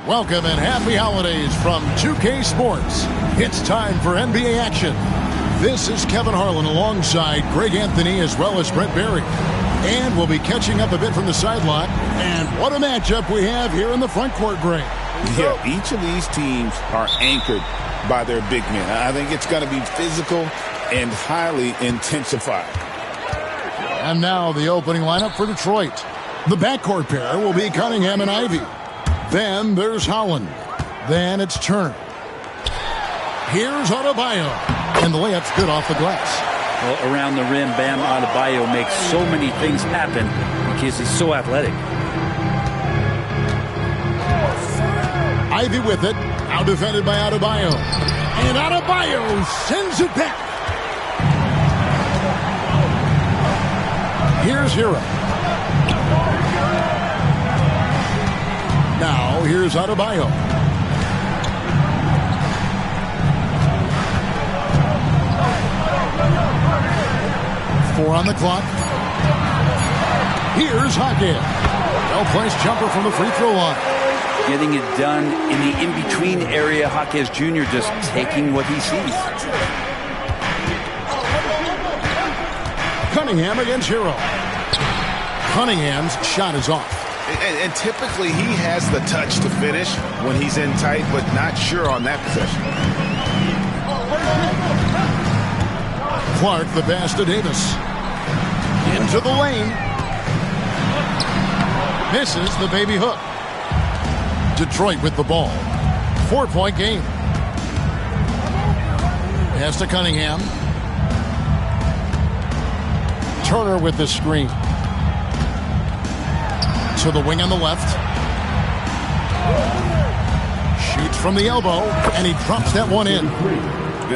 Welcome and happy holidays from 2K Sports. It's time for NBA action. This is Kevin Harlan alongside Greg Anthony as well as Brent Barry. And we'll be catching up a bit from the sideline. And what a matchup we have here in the front court, Greg. Yeah, each of these teams are anchored by their big men. I think it's going to be physical and highly intensified. And now the opening lineup for Detroit. The backcourt pair will be Cunningham and Ivy. Then there's Holland. Then it's Turner. Here's Adebayo. And the layup's good off the glass. Well, around the rim, Bam Adebayo makes so many things happen because he's so athletic. Ivy with it. Out defended by Adebayo. And Adebayo sends it back. Here's Hero. Now, here's Adebayo. Four on the clock. Here's Hockey. Well-placed jumper from the free throw line. Getting it done in the in-between area. Jaquez Jr. just taking what he sees. Cunningham against Hero. Cunningham's shot is off. And typically he has the touch to finish when he's in tight, but not sure on that possession. Clark the pass to Davis. Into the lane. Misses the baby hook. Detroit with the ball. 4-point game. Pass to Cunningham. Turner with the screen. To the wing on the left. Shoots from the elbow, and he drops that one in.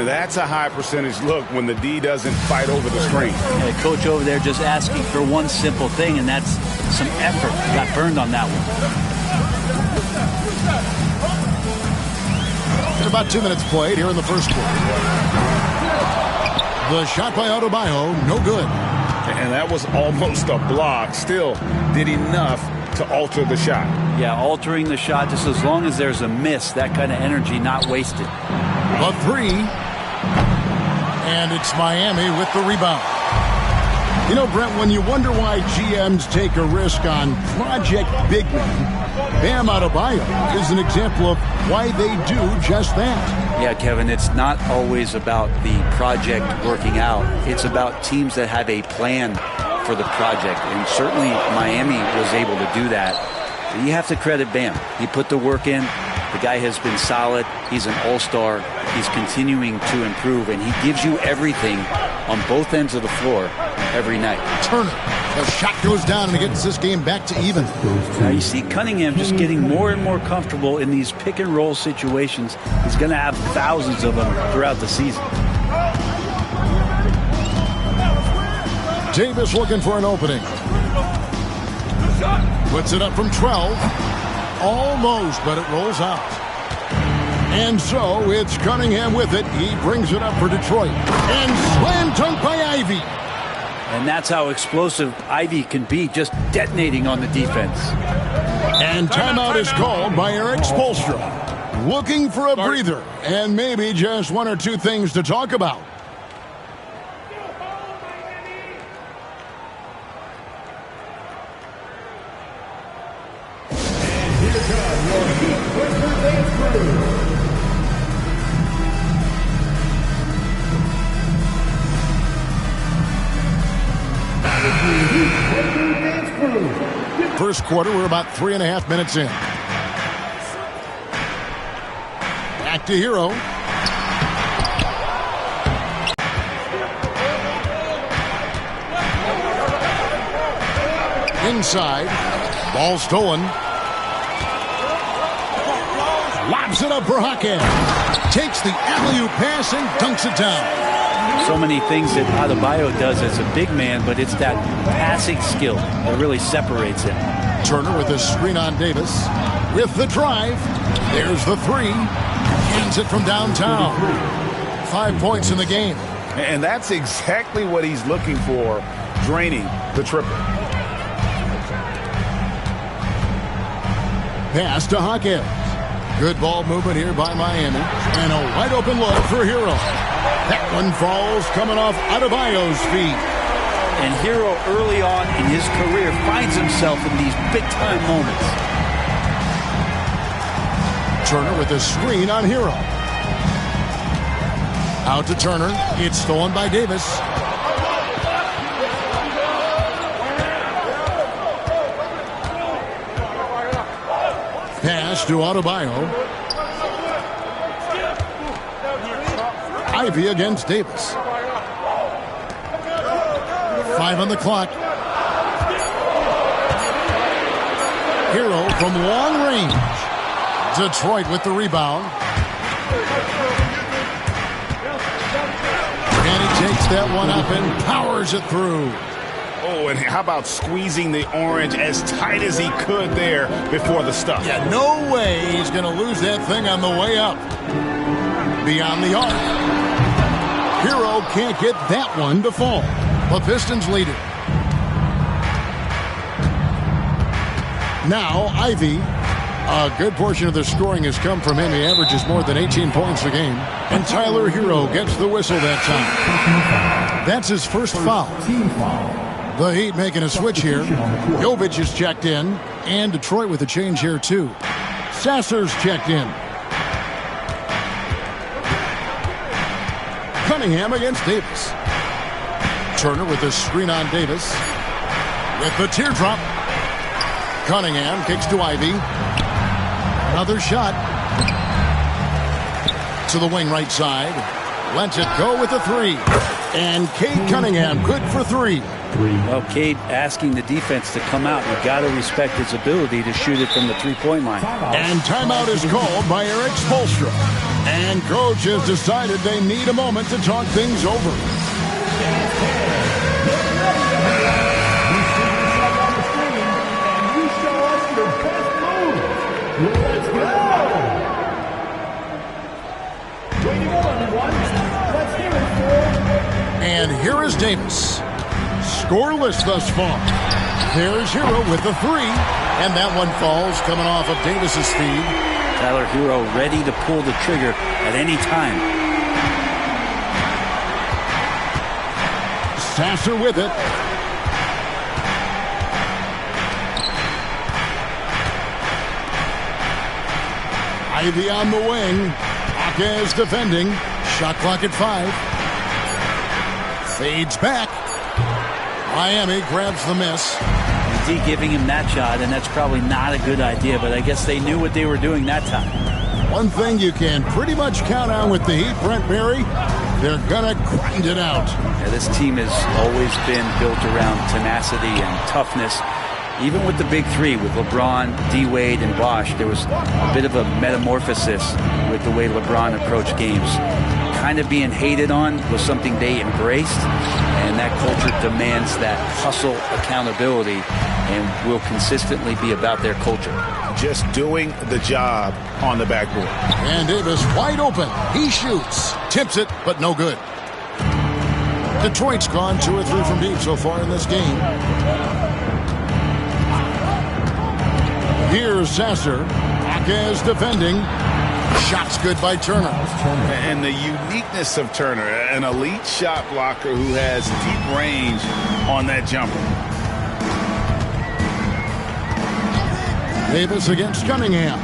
That's a high percentage look when the D doesn't fight over the screen. Yeah, the coach over there just asking for one simple thing, and that's some effort. Got burned on that one. And about 2 minutes played here in the first quarter. The shot by Adebayo, no good. And that was almost a block. Still did enough to alter the shot. Yeah, altering the shot just as long as there's a miss, that kind of energy not wasted. A three. And it's Miami with the rebound. You know, Brent, when you wonder why GMs take a risk on project big men, Bam Adebayo is an example of why they do just that. Yeah, Kevin, it's not always about the project working out. It's about teams that have a plan for the project. And certainly Miami was able to do that. You have to credit Bam. He put the work in. The guy has been solid. He's an all-star. He's continuing to improve, and he gives you everything on both ends of the floor every night. Turner, the shot goes down, and it gets this game back to even. Now you see Cunningham just getting more and more comfortable in these pick-and-roll situations. He's going to have thousands of them throughout the season. Davis looking for an opening. Puts it up from 12. Almost, but it rolls out. And so it's Cunningham with it. He brings it up for Detroit. And slam dunk by Ivy. And that's how explosive Ivy can be, just detonating on the defense. And timeout is called by Eric Spoelstra. Looking for a breather and maybe just one or two things to talk about. First quarter, we're about 3.5 minutes in. Back to Hero. Inside. Ball stolen. Lobs it up for Hockey. Takes the alley-oop pass and dunks it down. So many things that Adebayo does as a big man, but it's that passing skill that really separates him. Turner with a screen on Davis. With the drive. There's the three. Hands it from downtown. 5 points in the game. And that's exactly what he's looking for, draining the triple. Pass to Hawkins. Good ball movement here by Miami. And a wide open look for Hero. That one falls coming off Adebayo's feet. And Hero early on in his career finds himself in these big-time moments. Turner with a screen on Hero. Out to Turner. It's stolen by Davis. Pass to Adebayo. Ivy against Davis. 5 on the clock. Hero from long range. Detroit with the rebound. And he takes that one up and powers it through. Oh, and how about squeezing the orange as tight as he could there before the stuff? Yeah, no way he's going to lose that thing on the way up. Beyond the arc. Hero can't get that one to fall. The Pistons lead it. Now, Ivy. A good portion of the scoring has come from him. He averages more than 18 points a game. And Tyler Hero gets the whistle that time. That's his first foul. The Heat making a switch here. Jovic is checked in. And Detroit with a change here, too. Sasser's checked in. Cunningham against Davis. Turner with the screen on Davis. With the teardrop. Cunningham kicks to Ivy. Another shot. To the wing right side. Lets it go with a 3. And Cade Cunningham good for 3. Well, Cade asking the defense to come out. You've got to respect his ability to shoot it from the three-point line. And timeout is called by Eric Spoelstra. And coach has decided they need a moment to talk things over. And here is Davis. Scoreless thus far. There's Hero with the 3. And that one falls coming off of Davis's feed. Tyler Hero ready to pull the trigger at any time. Sasser with it. Ivy on the wing. Hawkes defending. Shot clock at 5. Fades back. Miami grabs the miss. D giving him that shot, and that's probably not a good idea, but I guess they knew what they were doing that time. One thing you can pretty much count on with the Heat, Brent Berry, they're going to grind it out. Yeah, this team has always been built around tenacity and toughness. Even with the big 3, with LeBron, D-Wade, and Bosh, there was a bit of a metamorphosis with the way LeBron approached games. Kind of being hated on was something they embraced, and that culture demands that hustle accountability and will consistently be about their culture. Just doing the job on the backboard. And Davis wide open. He shoots. Tips it, but no good. Detroit's gone 2 or 3 from deep so far in this game. Here's Sasser. Hawkes defending. Shots good by Turner. And the uniqueness of Turner, an elite shot blocker who has deep range on that jumper. Davis against Cunningham.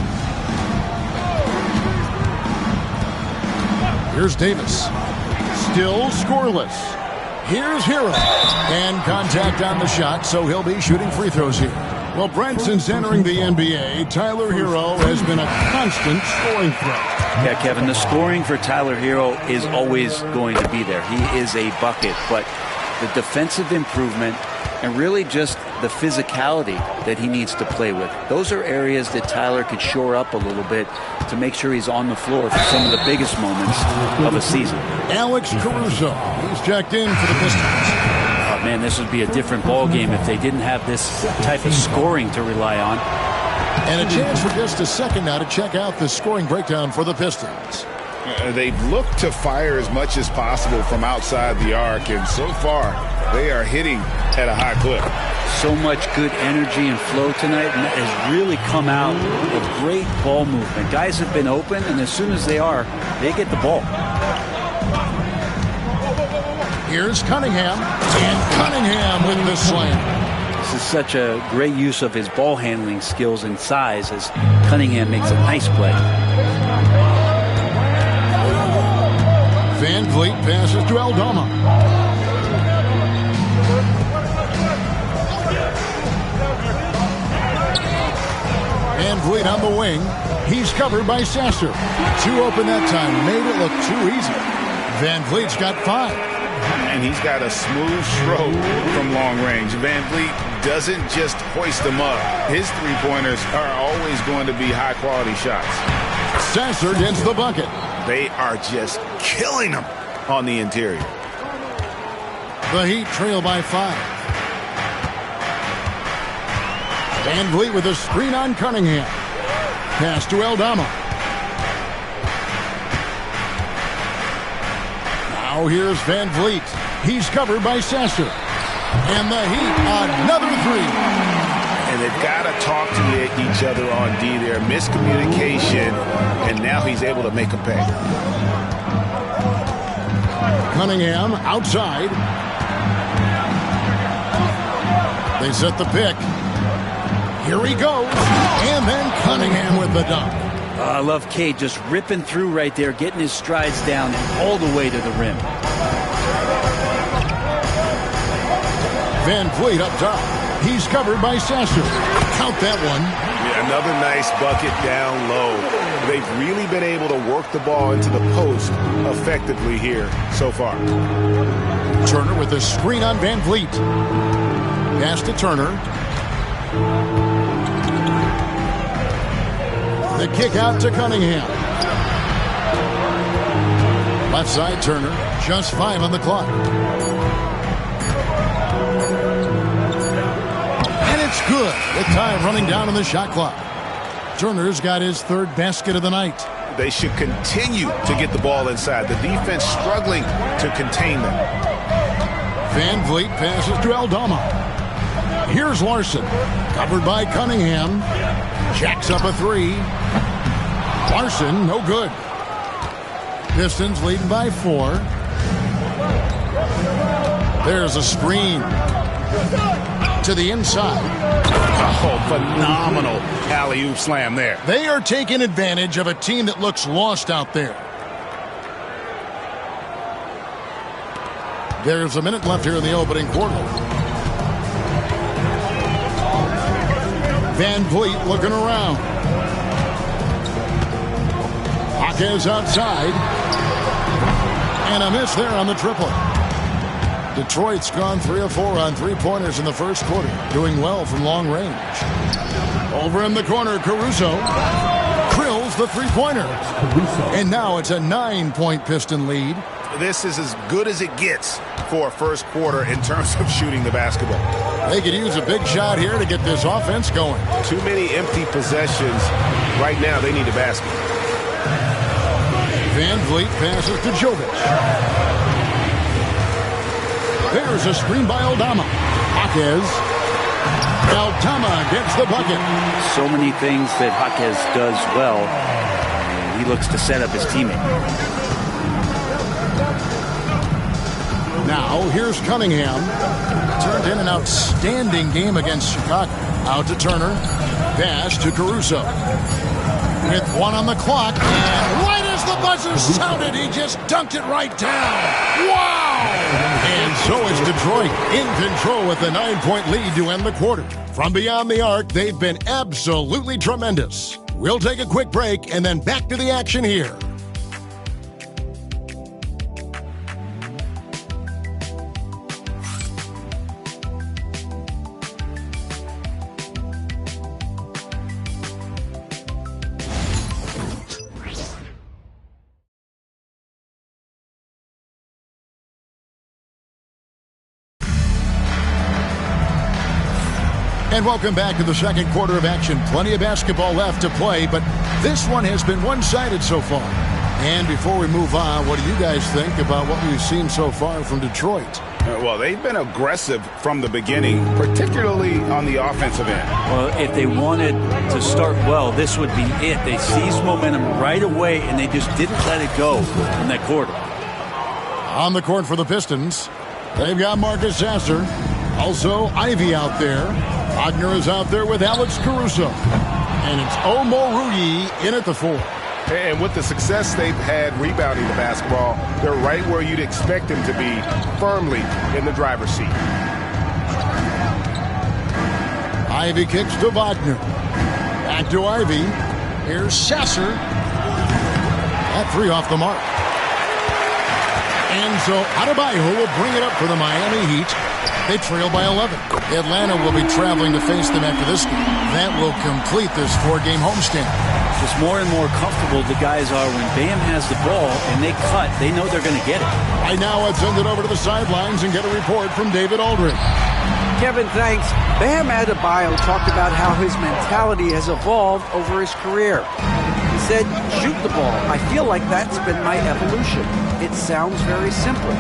Here's Davis. Still scoreless. Here's Hero. And contact on the shot, so he'll be shooting free throws here. Well, Brent, since entering the NBA, Tyler Hero has been a constant scoring threat. Yeah, Kevin, the scoring for Tyler Hero is always going to be there. He is a bucket, but the defensive improvement and really just the physicality that he needs to play with. Those are areas that Tyler could shore up a little bit to make sure he's on the floor for some of the biggest moments of a season. Alex Caruso, he's checked in for the Pistons. Man, this would be a different ball game if they didn't have this type of scoring to rely on. And a chance for just a second now to check out the scoring breakdown for the Pistons. They've looked to fire as much as possible from outside the arc, and so far they are hitting at a high clip. So much good energy and flow tonight, and that has really come out of great ball movement. Guys have been open, and as soon as they are, they get the ball. Here's Cunningham, and Cunningham with the slam. This is such a great use of his ball handling skills and size as Cunningham makes a nice play. Van Vliet passes to Aldama. Van Vliet on the wing. He's covered by Sasser. Too open that time. Made it look too easy. Van Vliet's got 5. And he's got a smooth stroke from long range. Van Vliet doesn't just hoist them up. His three-pointers are always going to be high-quality shots. Sasser gets the bucket. They are just killing them on the interior. The Heat trail by 5. Van Vliet with a screen on Cunningham. Pass to Aldama. Now here's Van Vliet. He's covered by Sasser. And the Heat, another 3. And they've got to talk to each other on D there. Miscommunication, and now he's able to make a pay. Cunningham outside. They set the pick. Here he goes. And then Cunningham with the dunk. I love Cade just ripping through right there, getting his strides down and all the way to the rim. Van Vliet up top. He's covered by Sasser. Count that one. Yeah, another nice bucket down low. They've really been able to work the ball into the post effectively here so far. Turner with a screen on Van Vliet. Pass to Turner. The kick out to Cunningham. Left side Turner. Just 5 on the clock. And it's good. With time running down on the shot clock. Turner's got his 3rd basket of the night. They should continue to get the ball inside. The defense struggling to contain them. Van Vliet passes to Aldama. Here's Larson. Covered by Cunningham. Jacks up a 3. Larson, no good. Pistons leading by 4. There's a screen. To the inside. Oh, phenomenal alley-oop slam there. They are taking advantage of a team that looks lost out there. There's a minute left here in the opening quarter. Van Vliet looking around. Hawkins outside. And a miss there on the triple. Detroit's gone 3 of 4 on 3-pointers in the first quarter. Doing well from long range. Over in the corner, Caruso. Drills the 3-pointer. And now it's a 9-point Piston lead. This is as good as it gets for a first quarter in terms of shooting the basketball. They could use a big shot here to get this offense going. Too many empty possessions. Right now, they need a basket. Van Vliet passes to Jovic. There's a screen by Aldama. Hawkins. Aldama gets the bucket. So many things that Hawkins does well. He looks to set up his teammate. Now, here's Cunningham. Turned in an outstanding game against Chicago. Out to Turner. Pass to Caruso. With 1 on the clock. And right as the buzzer sounded, he just dunked it right down. Wow! And so is Detroit in control with a 9-point lead to end the quarter. From beyond the arc, they've been absolutely tremendous. We'll take a quick break and then back to the action here. And welcome back to the second quarter of action. Plenty of basketball left to play, but this one has been one-sided so far. And before we move on, what do you guys think about what we've seen so far from Detroit? Well, they've been aggressive from the beginning, particularly on the offensive end. Well, if they wanted to start well, this would be it. They seized momentum right away, and they just didn't let it go in that quarter. On the court for the Pistons, they've got Marcus Sasser. Also, Ivy out there. Wagner is out there with Alex Caruso. And it's Omoruyi in at the 4. And with the success they've had rebounding the basketball, they're right where you'd expect them to be, firmly in the driver's seat. Ivy kicks to Wagner. Back to Ivy. Here's Sasser. That 3 off the mark. And so Adebayo will bring it up for the Miami Heat. They trail by 11. Atlanta will be traveling to face them after this game. That will complete this 4-game homestand. Just more and more comfortable the guys are when Bam has the ball and they cut. They know they're going to get it. Right now, let's send it over to the sidelines and get a report from David Aldridge. Kevin, thanks. Bam Adebayo talked about how his mentality has evolved over his career. He said, shoot the ball. I feel like that's been my evolution. It sounds very simple.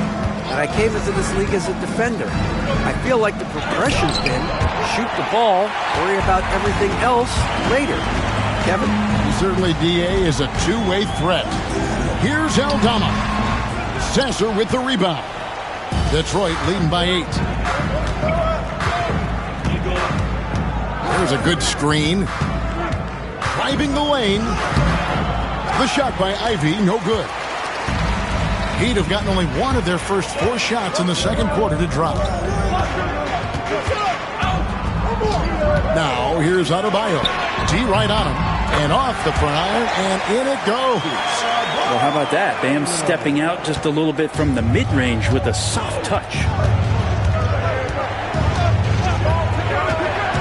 And I came into this league as a defender. I feel like the progression's been shoot the ball, worry about everything else later. Kevin? Certainly, DA is a two-way threat. Here's Aldama. Sasser with the rebound. Detroit leading by 8. There's a good screen. Driving the lane. The shot by Ivy, no good. Heat have gotten only one of their first 4 shots in the second quarter to drop. Now, here's Adebayo. D right on him. And off the front iron, and in it goes. Well, how about that? Bam stepping out just a little bit from the mid-range with a soft touch.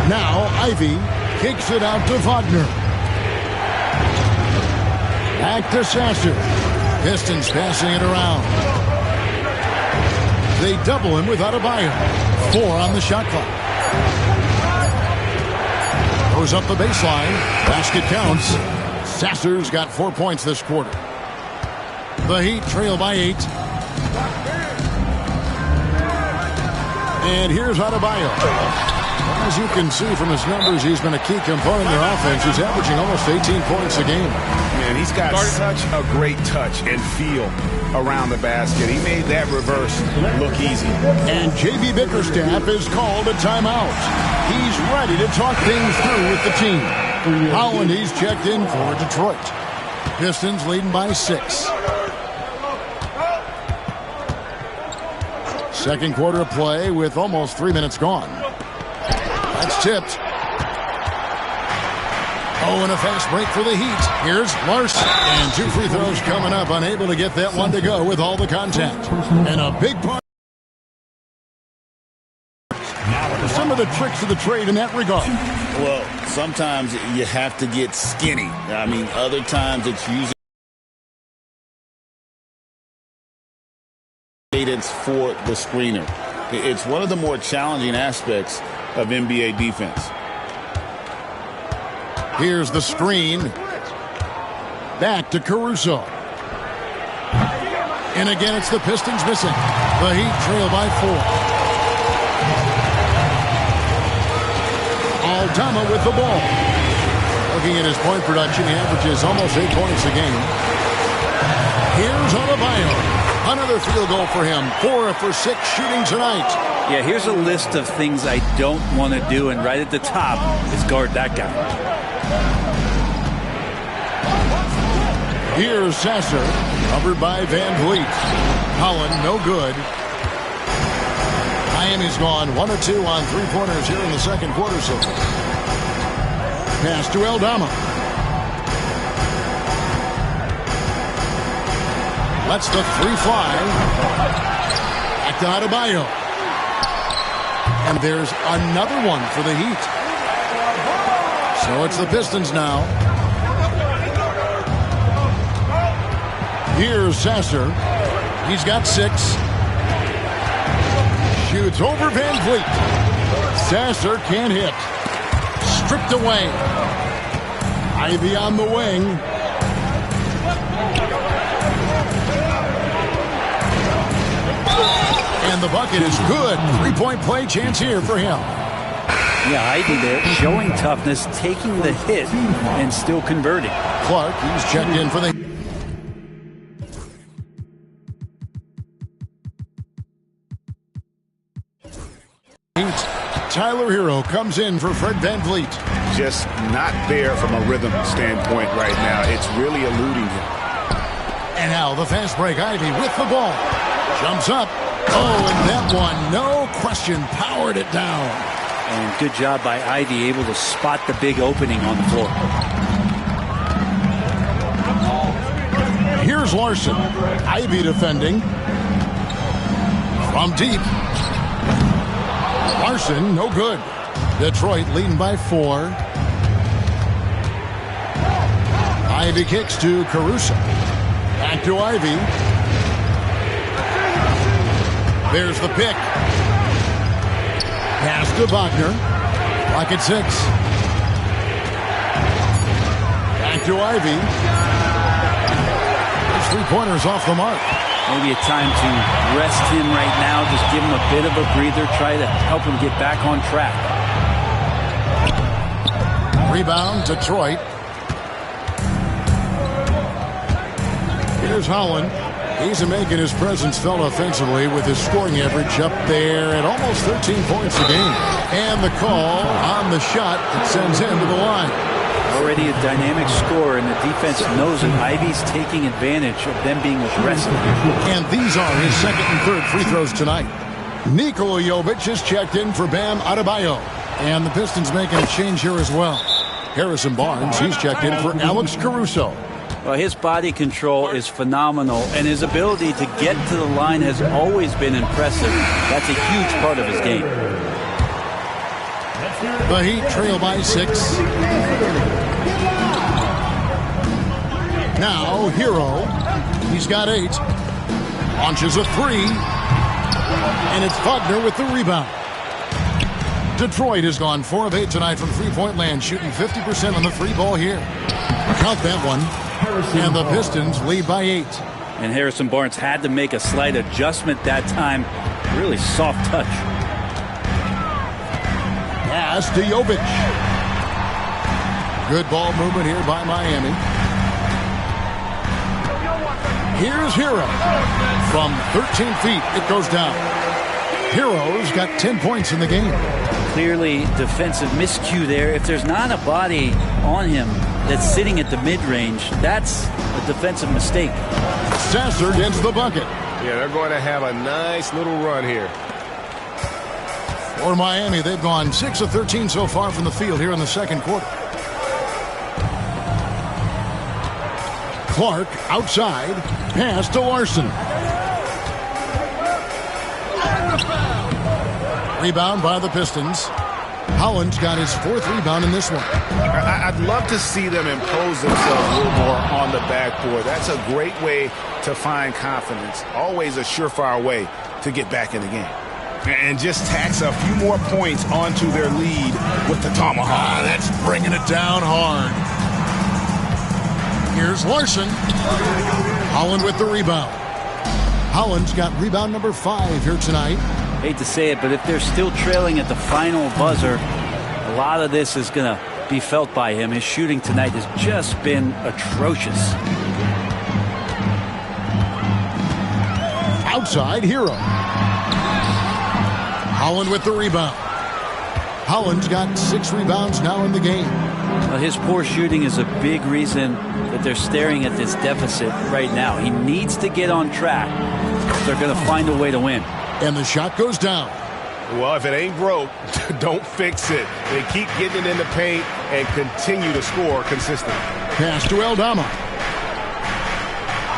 Now, Ivy kicks it out to Wagner. Back to Sasser. Pistons passing it around. They double him with Adebayo. 4 on the shot clock. Goes up the baseline. Basket counts. Sasser's got 4 points this quarter. The Heat trail by 8. And here's Adebayo. As you can see from his numbers, he's been a key component of their offense. He's averaging almost 18 points a game. Man, he's got such a great touch and feel around the basket. He made that reverse look easy. And J.B. Bickerstaff is called a timeout. He's ready to talk things through with the team. Holland, he's checked in for Detroit. Pistons leading by 6. Second quarter of play with almost 3 minutes gone. That's tipped. Oh, and a fast break for the Heat. Here's Larson. And 2 free throws coming up. Unable to get that one to go with all the contact. And a big part. Some of the tricks of the trade in that regard. Well, sometimes you have to get skinny. I mean, other times it's using cadence for the screener. It's one of the more challenging aspects of NBA defense. Here's the screen. Back to Caruso. And again, it's the Pistons missing. The Heat trail by 4. Aldama with the ball. Looking at his point production, he averages almost 8 points a game. Here's Adebayo. Another field goal for him. 4 for 6 shooting tonight. Yeah, here's a list of things I don't want to do, and right at the top is guard that guy. Here's Sasser, covered by Van Vliet. Holland, no good. Miami's gone 1 of 2 on 3-pointers here in the second quarter so far. Pass to Aldama. Lets the 3 fly. Back to Adebayo. And there's another one for the Heat. So it's the Pistons now. Here's Sasser. He's got 6. Shoots over Van Vliet. Sasser can't hit. Stripped away. Ivy on the wing. And the bucket is good. Three-point play chance here for him. Yeah, Ivy there showing toughness, taking the hit, and still converting. Clark, he's checked in for the... Tyler Hero comes in for Fred VanVleet. Just not there from a rhythm standpoint right now. It's really eluding him. And now the fast break. Ivy with the ball. Jumps up. Oh, and that one, no question, powered it down. And good job by Ivy, able to spot the big opening on the floor. Here's Larson. Ivy defending. From deep. Larson, no good. Detroit leading by 4. Ivy kicks to Caruso. Back to Ivy. There's the pick. Pass to Wagner. Clock at 6. Back to Ivy. His three-pointers off the mark. Maybe a time to rest him right now. Just give him a bit of a breather. Try to help him get back on track. Rebound, Detroit. Here's Holland. He's making his presence felt offensively with his scoring average up there at almost 13 points a game. And the call on the shot that sends him to the line. Already a dynamic scorer, and the defense knows that Ivy's taking advantage of them being aggressive. And these are his second and third free throws tonight. Nikola Jovic is checked in for Bam Adebayo. And the Pistons making a change here as well. Harrison Barnes, he's checked in for Alex Caruso. Well, his body control is phenomenal, and his ability to get to the line has always been impressive. That's a huge part of his game. The Heat trail by 6. Now, Hero. He's got 8. Launches a 3. And it's Wagner with the rebound. Detroit has gone 4 of 8 tonight from three-point land, shooting 50% on the free ball here. Count that one. And the Pistons lead by 8. And Harrison Barnes had to make a slight adjustment that time. Really soft touch. Pass to Jovic. Good ball movement here by Miami. Here's Hero. From 13 feet, it goes down. Hero's got 10 points in the game. Clearly defensive miscue there. If there's not a body on him that's sitting at the mid-range, that's a defensive mistake. Sasser gets the bucket. Yeah, they're going to have a nice little run here. For Miami, they've gone 6 of 13 so far from the field here in the second quarter. Clark outside. Pass to Larson. Rebound by the Pistons. Holland's got his 4th rebound in this one. I'd love to see them impose themselves a little more on the backboard. That's a great way to find confidence. Always a surefire way to get back in the game. And just tax a few more points onto their lead with the tomahawk. That's bringing it down hard. Here's Larson. Holland with the rebound. Holland's got rebound number 5 here tonight. Hate to say it, but if they're still trailing at the final buzzer, a lot of this is going to be felt by him. His shooting tonight has just been atrocious. Outside, Hero. Holland with the rebound. Holland's got 6 rebounds now in the game. Well, his poor shooting is a big reason that they're staring at this deficit right now. He needs to get on track if they're going to find a way to win. And the shot goes down. Well, if it ain't broke, don't fix it. They keep getting it in the paint and continue to score consistently. Pass to Aldama.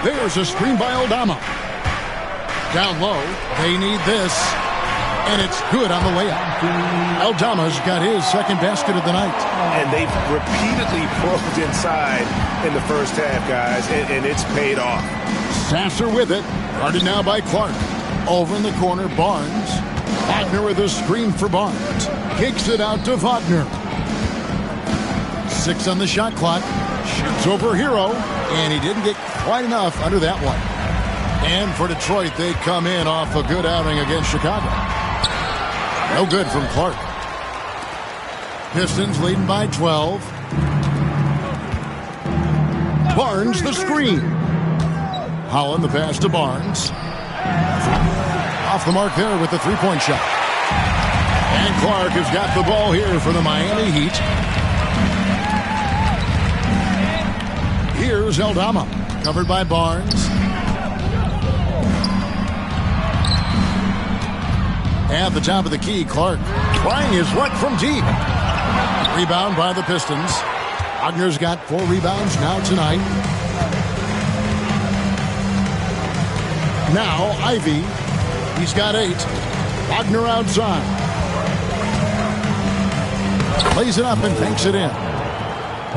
There's a screen by Aldama. Down low, they need this. And it's good on the layup. Aldama's got his 2nd basket of the night. And they've repeatedly probed inside in the first half, guys, and it's paid off. Sasser with it. Guarded now by Clark. Over in the corner, Barnes. Wagner with a screen for Barnes. Kicks it out to Wagner. 6 on the shot clock. Shoots over Hero. And he didn't get quite enough under that one. And for Detroit, they come in off a good outing against Chicago. No good from Clark. Pistons leading by 12. Barnes the screen. Holland the pass to Barnes. Off the mark there with the three-point shot. And Clark has got the ball here for the Miami Heat. Here's Aldama, covered by Barnes. At the top of the key, Clark trying his luck from deep. Rebound by the Pistons. Wagner's got 4 rebounds now tonight. Now Ivy. He's got 8. Wagner outside. Plays it up and banks it in.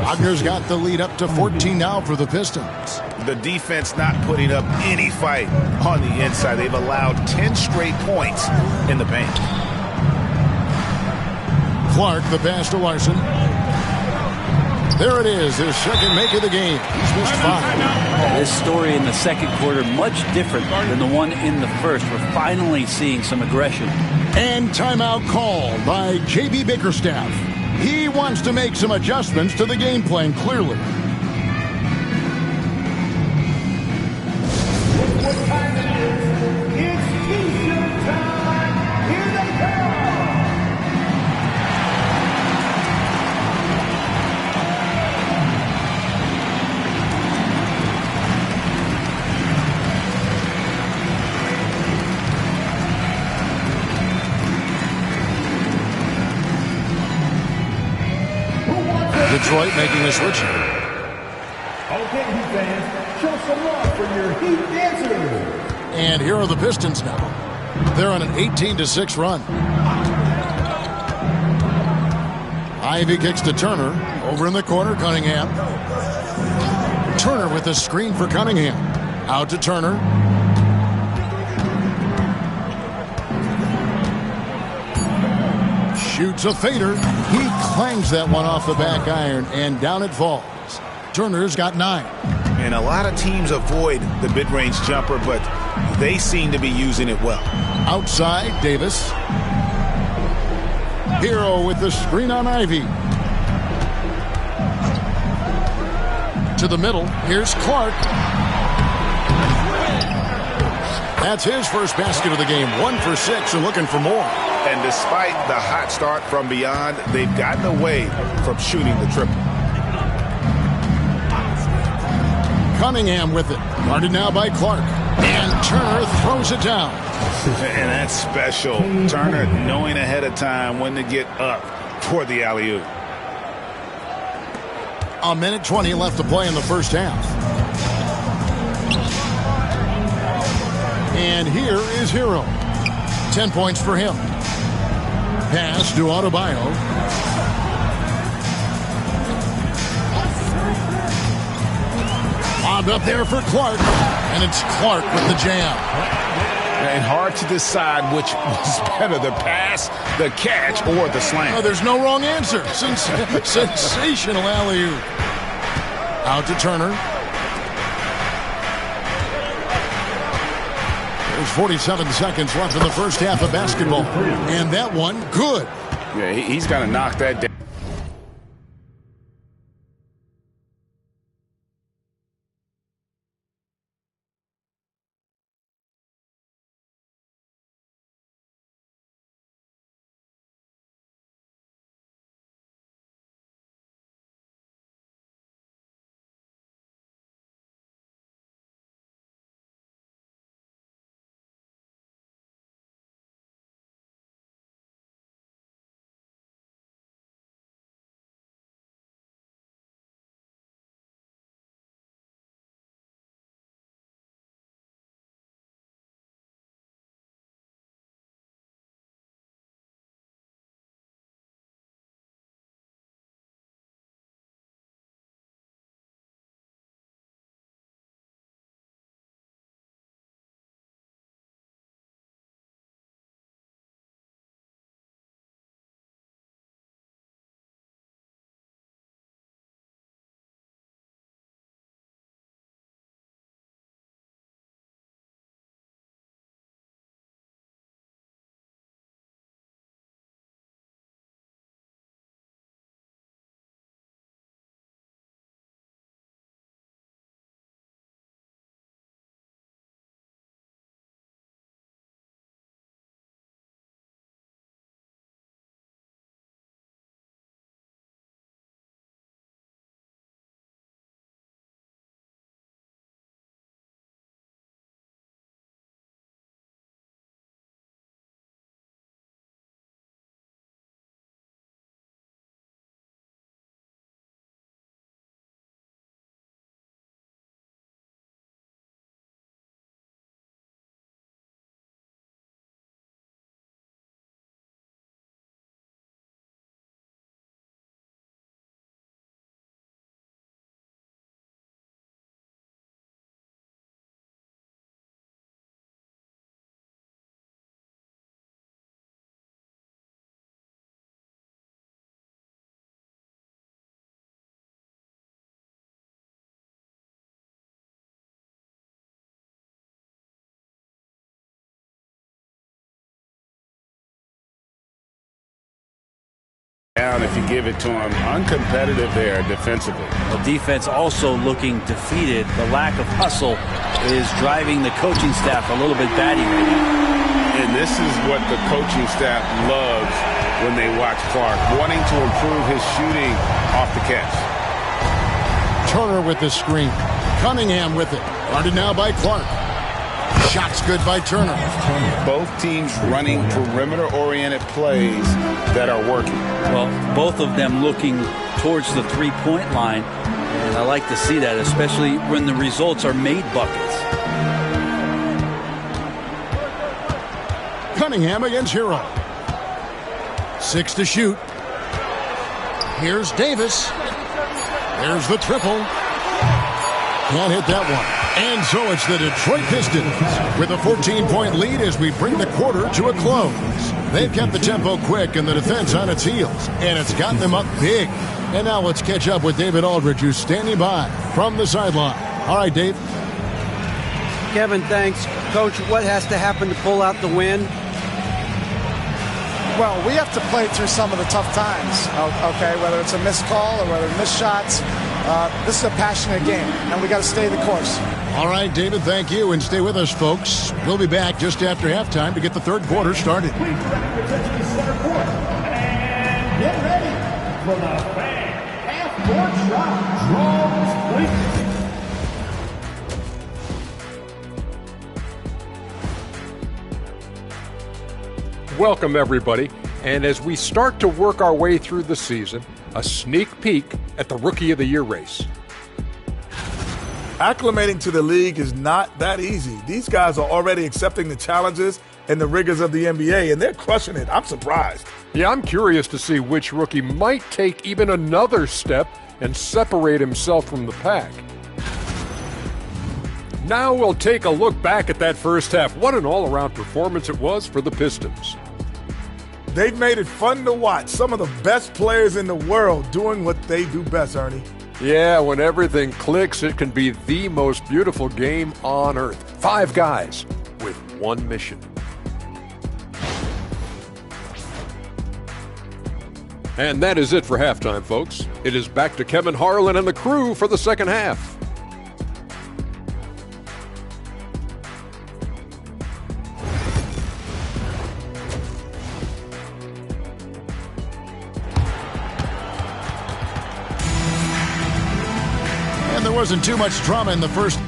Wagner's got the lead up to 14 now for the Pistons. The defense not putting up any fight on the inside. They've allowed 10 straight points in the paint. Clark, the pass to Larson. There it is, his second make of the game. He's missed 5. This story in the second quarter much different than the one in the first. We're finally seeing some aggression. And timeout called by J.B. Bickerstaff. He wants to make some adjustments to the game plan, clearly. Detroit making a switch. Okay, Heat fans, show some love for your Heat dancers. And here are the Pistons now. They're on an 18-6 run. Ivy kicks to Turner. Over in the corner, Cunningham. Turner with a screen for Cunningham. Out to Turner. Shoots a fader. He clangs that one off the back iron, and down it falls. Turner's got 9. And a lot of teams avoid the mid-range jumper, but they seem to be using it well. Outside, Davis. Hero with the screen on Ivy. To the middle. Here's Clark. That's his first basket of the game. 1 for 6 and looking for more. And despite the hot start from beyond, they've gotten away from shooting the triple. Cunningham with it. Guarded now by Clark. And Turner throws it down. And that's special. Turner knowing ahead of time when to get up for the alley-oop. A minute 20 left to play in the first half. And here is Hero. 10 points for him. Pass to Adebayo. Lobbed up there for Clark. And it's Clark with the jam. And hard to decide which was better, the pass, the catch, or the slam. Oh, there's no wrong answer. Sensational alley-oop. Out to Turner. There's 47 seconds left in the first half of basketball. And that one, good. Yeah, he's got to knock that down. down if you give it to him. Uncompetitive there defensively. The defense also looking defeated. The lack of hustle is driving the coaching staff a little bit batty right now. And this is what the coaching staff loves when they watch Clark, wanting to improve his shooting off the catch. Turner with the screen. Cunningham with it. Guarded now by Clark. Shots good by Turner. Both teams running perimeter-oriented plays that are working. Well, both of them looking towards the three-point line. And I like to see that, especially when the results are made buckets. Cunningham against Hero. 6 to shoot. Here's Davis. There's the triple. Can't hit that one. And so it's the Detroit Pistons with a 14-point lead as we bring the quarter to a close. They've kept the tempo quick and the defense on its heels, and it's gotten them up big. And now let's catch up with David Aldridge, who's standing by from the sideline. All right, Dave. Kevin, thanks. Coach, what has to happen to pull out the win? Well, we have to play through some of the tough times, okay, whether it's a missed call or whether missed shots. This is a passionate game, and we got to stay the course. All right, David, thank you, and stay with us, folks. We'll be back just after halftime to get the third quarter started. Please direct your attention to the center court. And get ready for the fan half-court shot. Draws, please. Welcome, everybody. And as we start to work our way through the season, a sneak peek at the Rookie of the Year race. Acclimating to the league is not that easy. These guys are already accepting the challenges and the rigors of the NBA, and they're crushing it. I'm surprised. Yeah, I'm curious to see which rookie might take even another step and separate himself from the pack. Now we'll take a look back at that first half. What an all-around performance it was for the Pistons. They've made it fun to watch. Some of the best players in the world doing what they do best, Ernie. Yeah, when everything clicks, it can be the most beautiful game on earth. 5 guys with one mission. And that is it for halftime, folks. It is back to Kevin Harlan and the crew for the second half. There wasn't too much drama in the first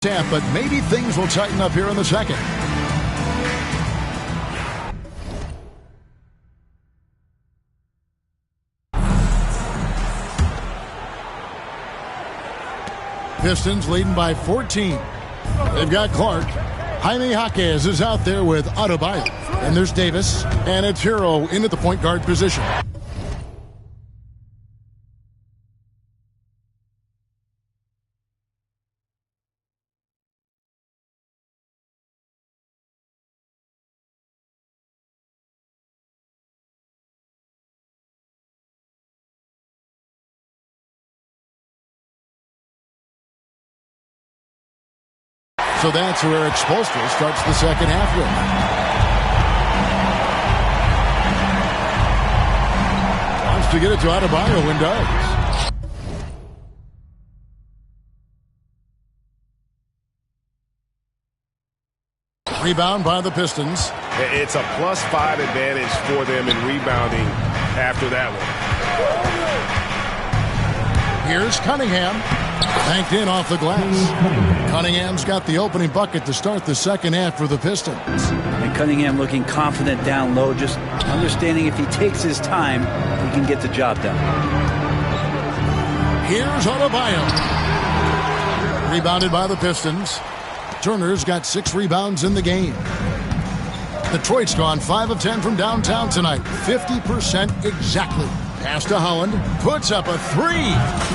But maybe things will tighten up here in the second. Pistons leading by 14. They've got Clark. Jaime Jaquez is out there with Adebayo. And there's Davis. And it's Hero in at the point guard position. So that's where Expulstra starts the second half with. Wants to get it to Adebayo and does. Rebound by the Pistons. It's a +5 advantage for them in rebounding after that one. Here's Cunningham. Banked in off the glass. Cunningham's got the opening bucket to start the second half for the Pistons. And Cunningham looking confident down low, just understanding if he takes his time, he can get the job done. Here's Adebayo. Rebounded by the Pistons. Turner's got 6 rebounds in the game. Detroit's gone 5 of 10 from downtown tonight. 50% exactly. Pass to Holland. Puts up a 3.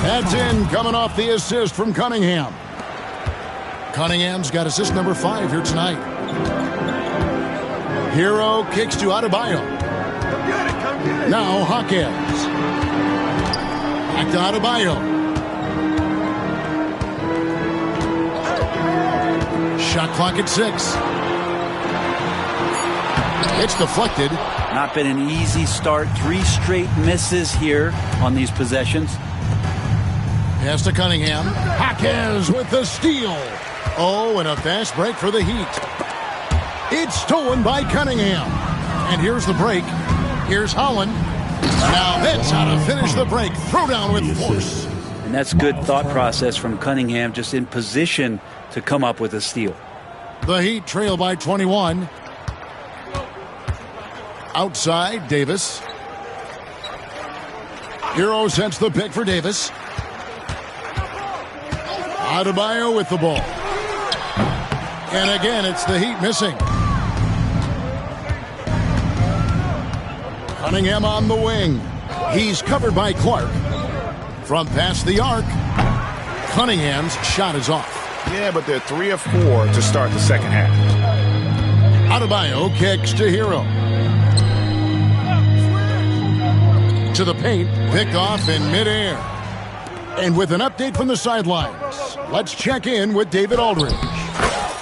That's in, coming off the assist from Cunningham. Cunningham's got assist number 5 here tonight. Hero kicks to Adebayo. Now Jaquez. Back to Adebayo. Shot clock at 6. It's deflected. Not been an easy start. 3 straight misses here on these possessions. Pass to Cunningham. Jaquez with the steal. Oh, and a fast break for the Heat. It's stolen by Cunningham. And here's the break. Here's Holland. Now that's how to finish the break. Throw down with force. And that's good thought process from Cunningham, just in position to come up with a steal. The Heat trail by 21. Outside, Davis. Hero sets the pick for Davis. Adebayo with the ball. And again, it's the Heat missing. Cunningham on the wing. He's covered by Clark. From past the arc, Cunningham's shot is off. Yeah, but they're 3 of 4 to start the second half. Adebayo kicks to Hero. To the paint, picked off in midair. And with an update from the sidelines, let's check in with David Aldridge.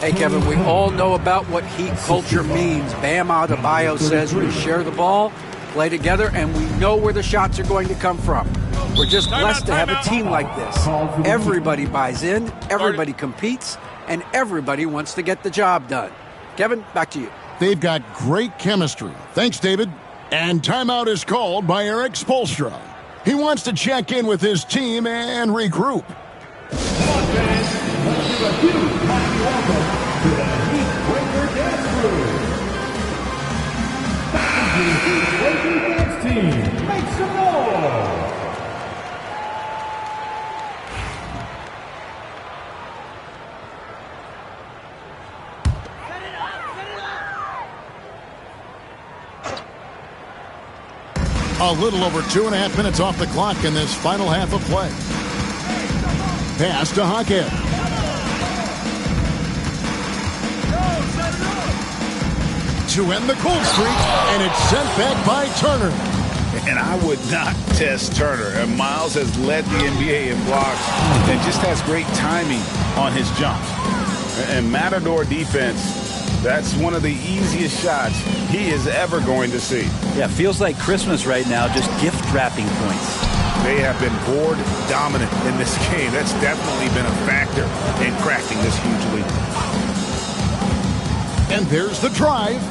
Hey, Kevin, we all know about what Heat culture means. Bam Adebayo says we share the ball, play together, and we know where the shots are going to come from. We're just blessed to have a team like this. Everybody buys in, everybody competes, and everybody wants to get the job done. Kevin, back to you. They've got great chemistry. Thanks, David. And timeout is called by Eric Spoelstra. He wants to check in with his team and regroup. Make some noise! A little over 2.5 minutes off the clock in this final half of play. Pass to Jaquez. To end the cold streak, and it's sent back by Turner. And I would not test Turner. And Miles has led the NBA in blocks and just has great timing on his jumps. And Matador defense, that's one of the easiest shots he is ever going to see. Yeah, feels like Christmas right now, just gift wrapping points. They have been board dominant in this game. That's definitely been a factor in cracking this huge lead. And there's the drive.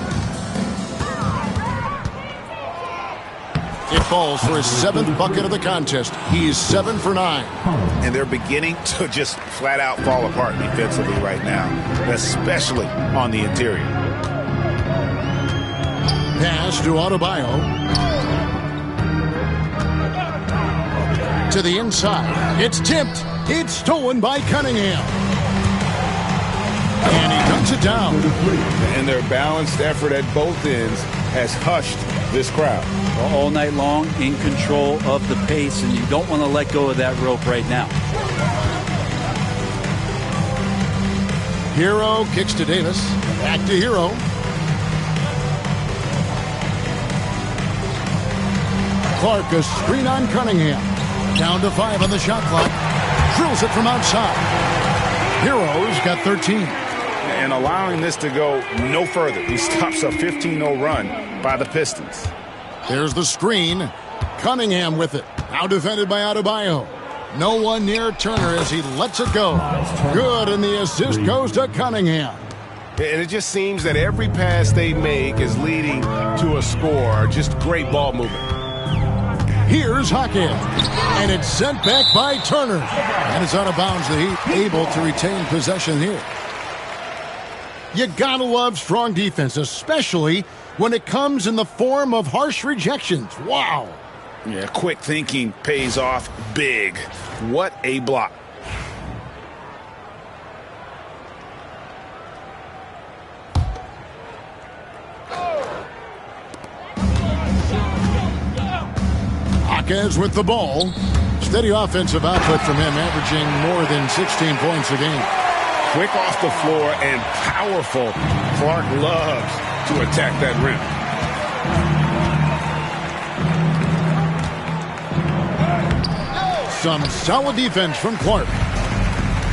It falls for his 7th bucket of the contest. He's 7 for 9. And they're beginning to just flat out fall apart defensively right now, especially on the interior. Pass to Adebayo. To the inside. It's tipped. It's stolen by Cunningham. And he dunks it down. And their balanced effort at both ends has hushed this crowd. All night long, in control of the pace, and you don't want to let go of that rope right now. Hero kicks to Davis. Back to Hero. Clark, a screen on Cunningham. Down to 5 on the shot clock. Drills it from outside. Hero's got 13. And allowing this to go no further. He stops a 15-0 run by the Pistons. There's the screen. Cunningham with it. Now defended by Adebayo. No one near Turner as he lets it go. Good, and the assist goes to Cunningham. And it just seems that every pass they make is leading to a score. Just great ball movement. Here's Hawkins, and it's sent back by Turner. And it's out of bounds. The Heat able to retain possession here. You gotta love strong defense, especially when it comes in the form of harsh rejections. Wow. Yeah, quick thinking pays off big. What a block. Hawkins with the ball. Steady offensive output from him, averaging more than 16 points a game. Quick off the floor and powerful. Clark loves to attack that rim. Some solid defense from Clark.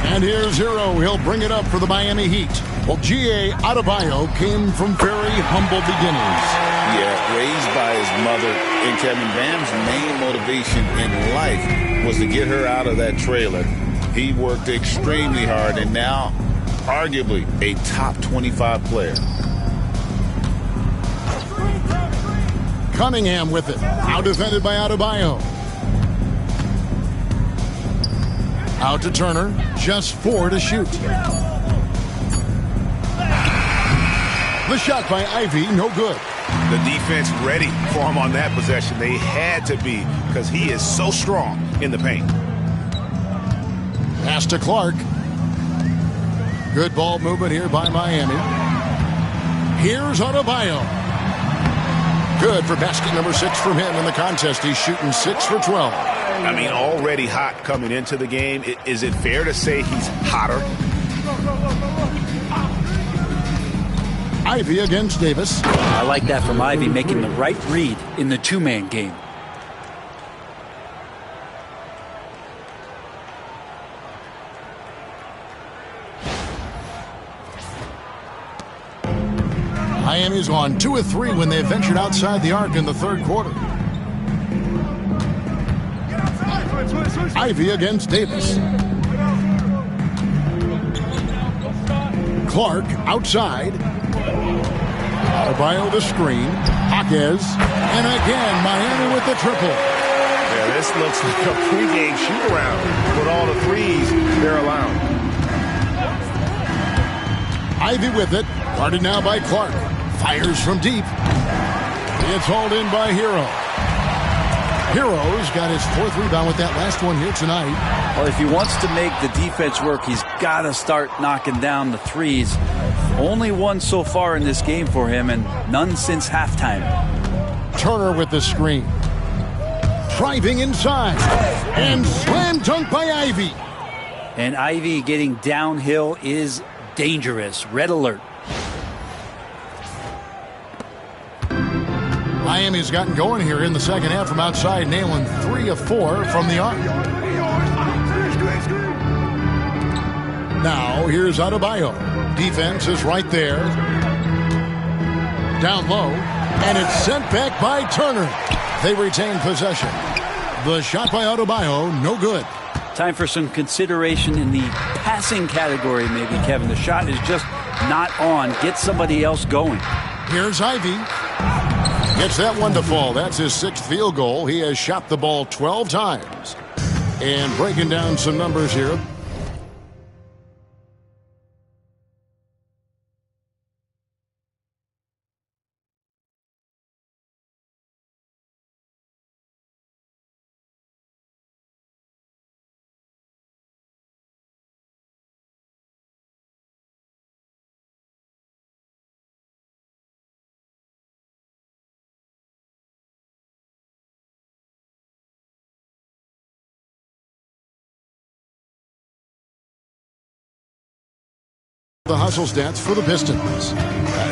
And here's Hero. He'll bring it up for the Miami Heat. Well, G.A. Adebayo came from very humble beginnings. Yeah, raised by his mother. And Kevin Bam's main motivation in life was to get her out of that trailer. He worked extremely hard and now arguably a top 25 player. Cunningham with it. Now defended by Adebayo. Out to Turner. Just 4 to shoot. The shot by Ivy, no good. The defense ready for him on that possession. They had to be because he is so strong in the paint. Pass to Clark. Good ball movement here by Miami. Here's Adebayo. Good for basket number 6 from him in the contest. He's shooting 6 for 12. I mean, already hot coming into the game. Is it fair to say he's hotter? Ivy against Davis. I like that from Ivy, making the right read in the two-man game. Miami's on 2 of 3 when they ventured outside the arc in the third quarter. Ivy against Davis. Clark outside. Adebayo the screen. Hawkins. And again, Miami with the triple. Yeah, this looks like a pregame shoot-around with all the threes they're allowing. Ivy with it. Guarded now by Clark. Fires from deep. It's hauled in by Hero. Hero's got his 4th rebound with that last one here tonight. Well, if he wants to make the defense work, he's got to start knocking down the threes. Only one so far in this game for him, and none since halftime. Turner with the screen. Driving inside. And slam dunk by Ivy. And Ivy getting downhill is dangerous. Red alert. Miami's gotten going here in the second half from outside, nailing 3 of 4 from the arc. Now, here's Adebayo. Defense is right there. Down low, and it's sent back by Turner. They retain possession. The shot by Adebayo, no good. Time for some consideration in the passing category, maybe, Kevin. The shot is just not on. Get somebody else going. Here's Ivy. Gets that one to fall. That's his 6th field goal. He has shot the ball 12 times. And breaking down some numbers here. The hustle stats for the Pistons.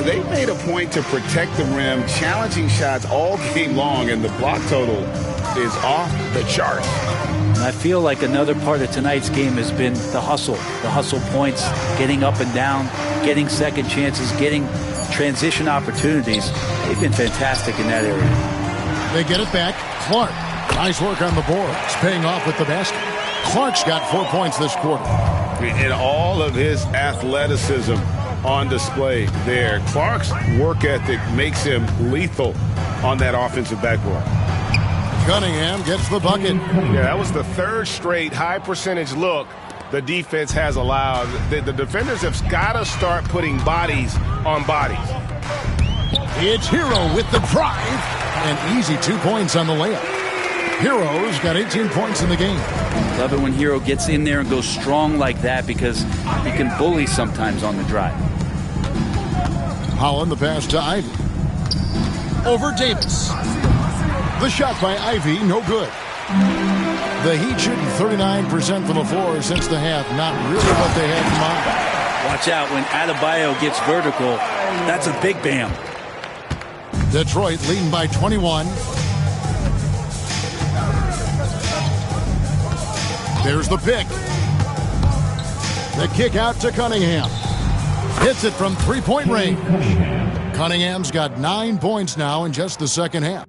They made a point to protect the rim, challenging shots all game long, and the block total is off the chart. And I feel like another part of tonight's game has been the hustle points, getting up and down, getting second chances, getting transition opportunities. They've been fantastic in that area. They get it back. Clark, nice work on the boards, paying off with the basket. Clark's got 4 points this quarter. And all of his athleticism on display there. Clark's work ethic makes him lethal on that offensive backboard. Cunningham gets the bucket. Yeah, that was the 3rd straight high percentage look the defense has allowed. The defenders have got to start putting bodies on bodies. It's Hero with the drive. And easy 2 points on the layup. Hero's got 18 points in the game. Love it when Hero gets in there and goes strong like that because he can bully sometimes on the drive. Holland the pass to Ivy. Over Davis. The shot by Ivy, no good. The Heat shooting 39% from the floor since the half. Not really what they had in mind. Watch out when Adebayo gets vertical. That's a big bam. Detroit leading by 21. There's the pick. The kick out to Cunningham. Hits it from 3-point range. Cunningham's got 9 points now in just the second half.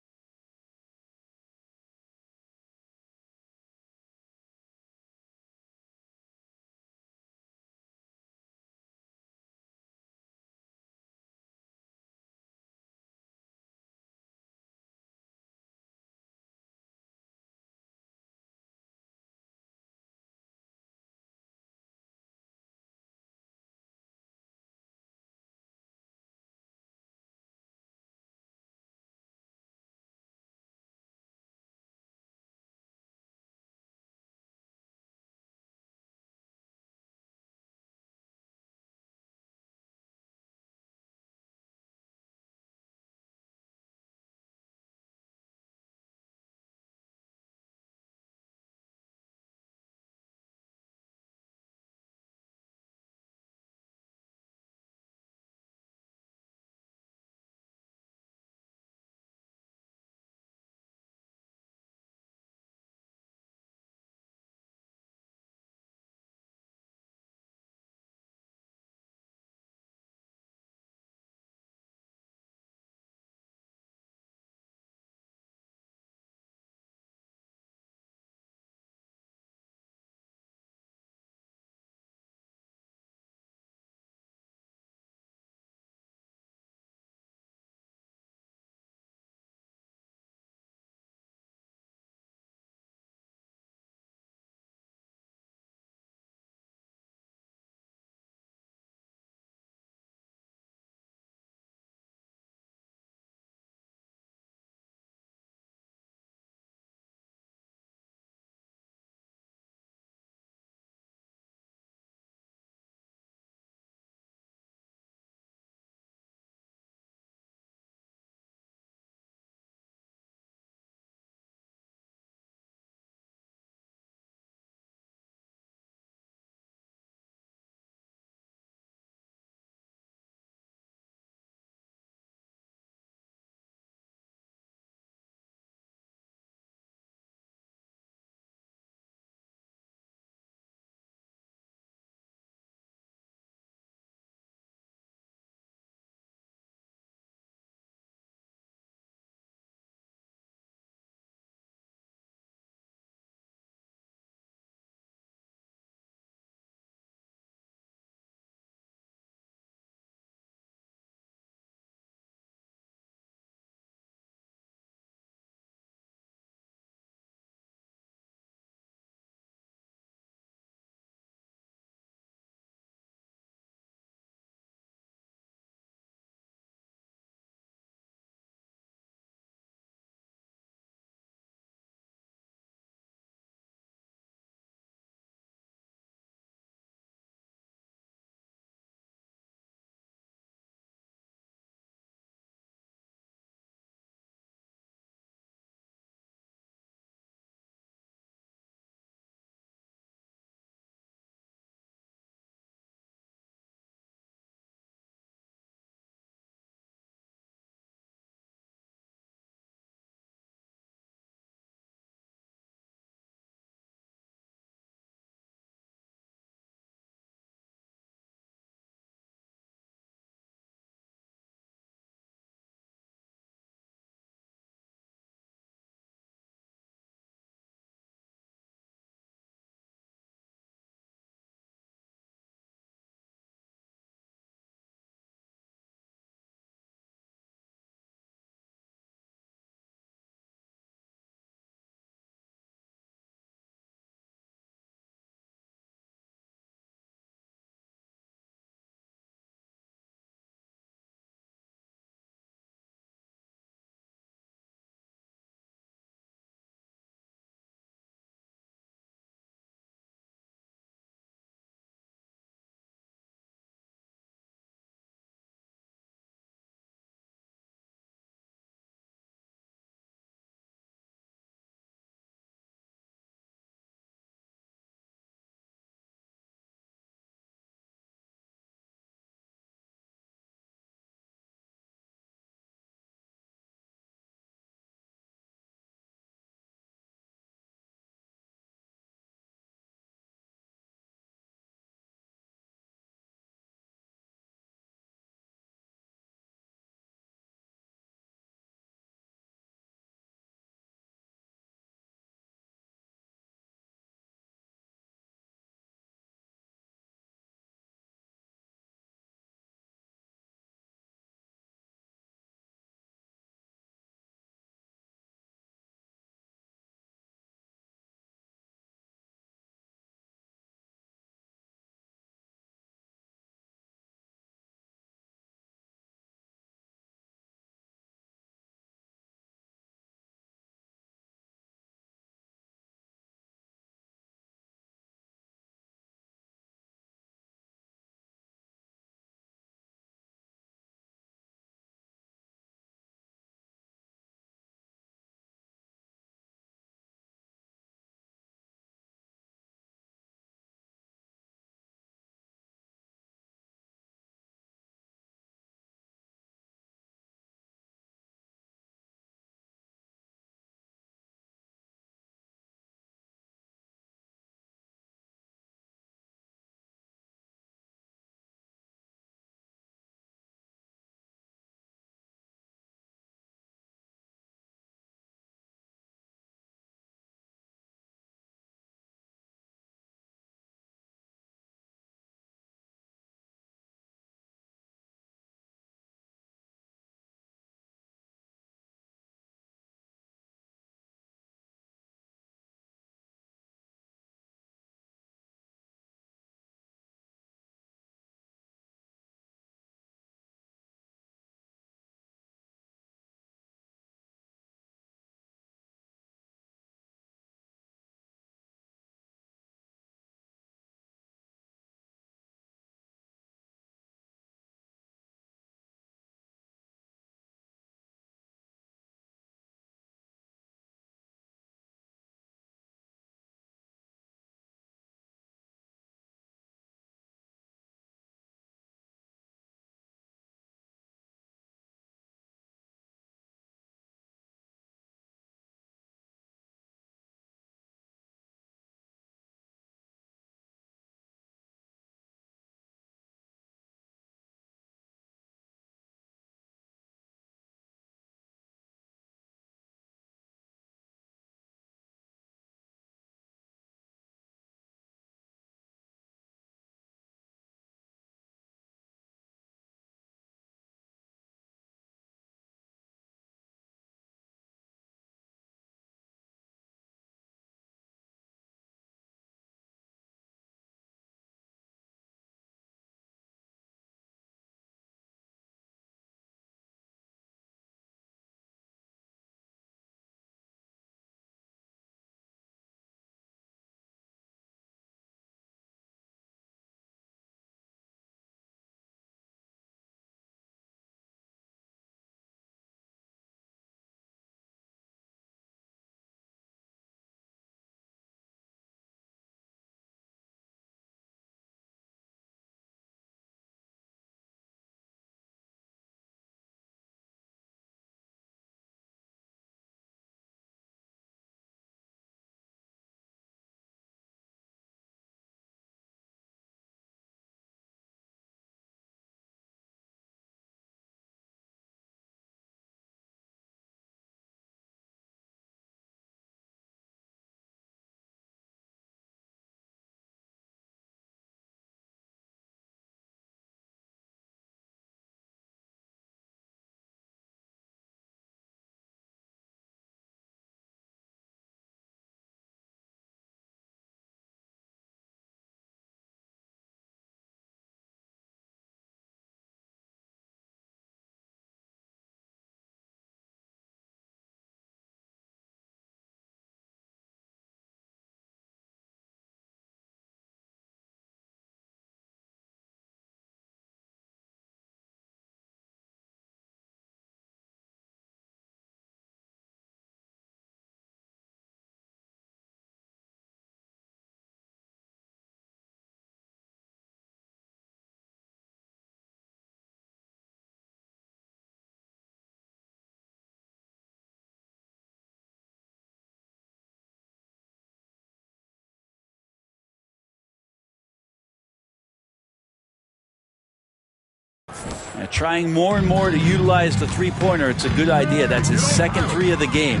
Trying more and more to utilize the three-pointer. It's a good idea. That's his second three of the game,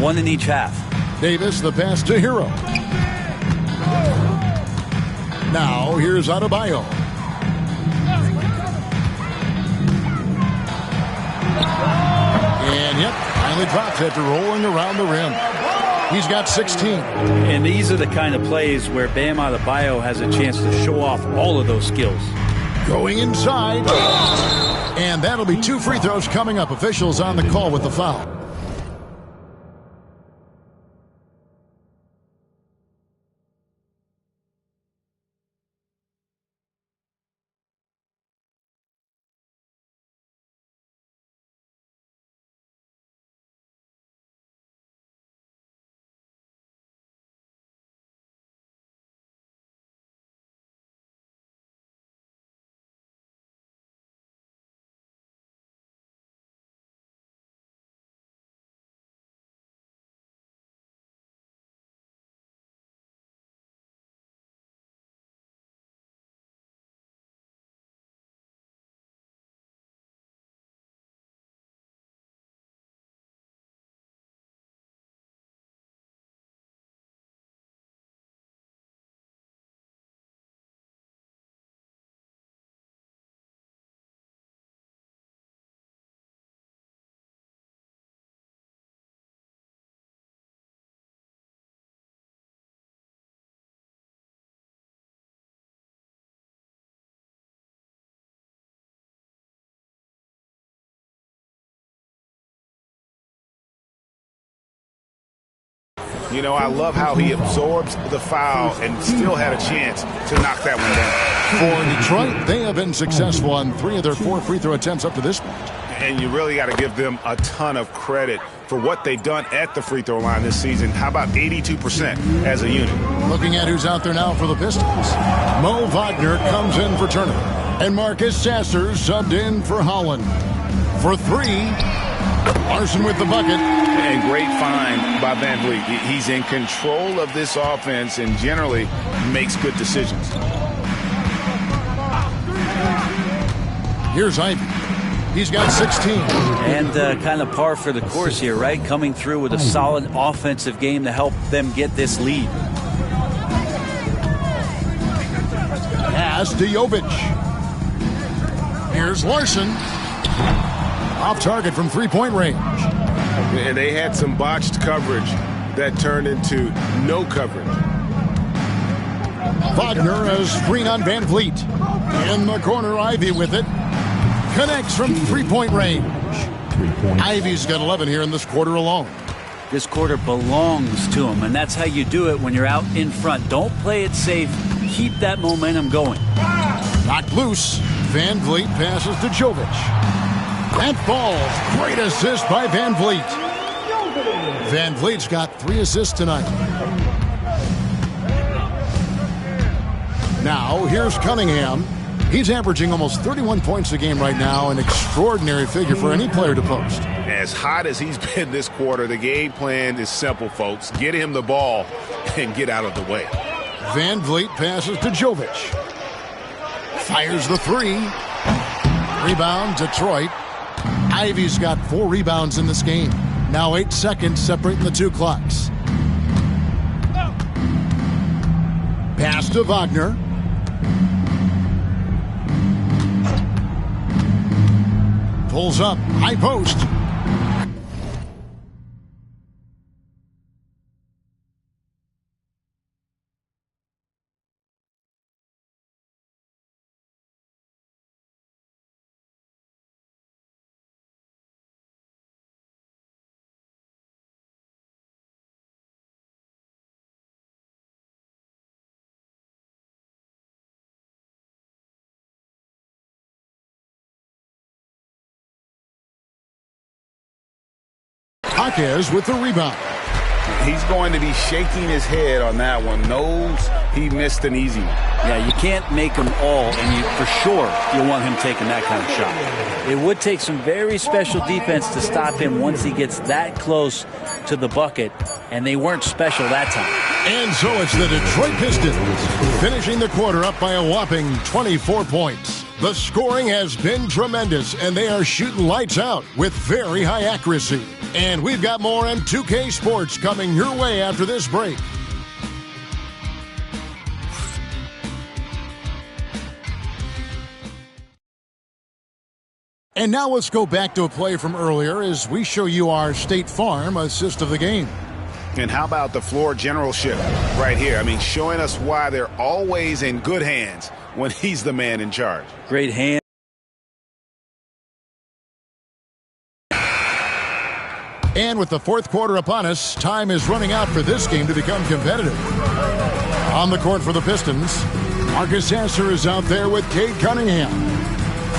one in each half. Davis, the pass to Hero. Now, here's Adebayo. And, yep, finally drops after rolling around the rim. He's got 16. And these are the kind of plays where Bam Adebayo has a chance to show off all of those skills. Going inside. And that'll be 2 free throws coming up. Officials on the call with the foul. You know, I love how he absorbs the foul and still had a chance to knock that one down. For Detroit, they have been successful on 3 of their 4 free throw attempts up to this point. And you really got to give them a ton of credit for what they've done at the free throw line this season. How about 82% as a unit? Looking at who's out there now for the Pistons. Mo Wagner comes in for Turner. And Marcus Sasser subbed in for Holland. For 3, Larson with the bucket. And great find by Van Vliet. He's in control of this offense and generally makes good decisions. Here's Ivy. He's got 16. And kind of par for the course here, right? Coming through with a solid offensive game to help them get this lead. Pass to Jovic. Here's Larson. Off target from 3-point range. And they had some botched coverage that turned into no coverage. Wagner has screen on Van Vliet. In the corner, Ivy with it. Connects from 3-point range. Ivy's got 11 here in this quarter alone. This quarter belongs to him, and that's how you do it when you're out in front. Don't play it safe. Keep that momentum going. Knocked loose. Van Vliet passes to Jovic. That falls. Great assist by Van Vliet. Van Vliet's got 3 assists tonight. Now, here's Cunningham. He's averaging almost 31 points a game right now, an extraordinary figure for any player to post. As hot as he's been this quarter, the game plan is simple, folks. Get him the ball and get out of the way. Van Vliet passes to Jovic. Fires the 3. Rebound, Detroit. Ivy's got 4 rebounds in this game. Now 8 seconds separating the 2 clocks. Pass to Wagner. Pulls up, high post. Jaquez with the rebound. He's going to be shaking his head on that one. Knows he missed an easy one. Yeah, you can't make them all, and for sure you'll want him taking that kind of shot. It would take some very special defense to stop him once he gets that close to the bucket, and they weren't special that time. And so it's the Detroit Pistons finishing the quarter up by a whopping 24 points. The scoring has been tremendous, and they are shooting lights out with very high accuracy. And we've got more M2K Sports coming your way after this break. And now let's go back to a play from earlier as we show you our State Farm assist of the game. And how about the floor generalship right here? I mean, showing us why they're always in good hands when he's the man in charge. Great hand. And with the fourth quarter upon us, time is running out for this game to become competitive. On the court for the Pistons, Marcus Sasser is out there with Cade Cunningham.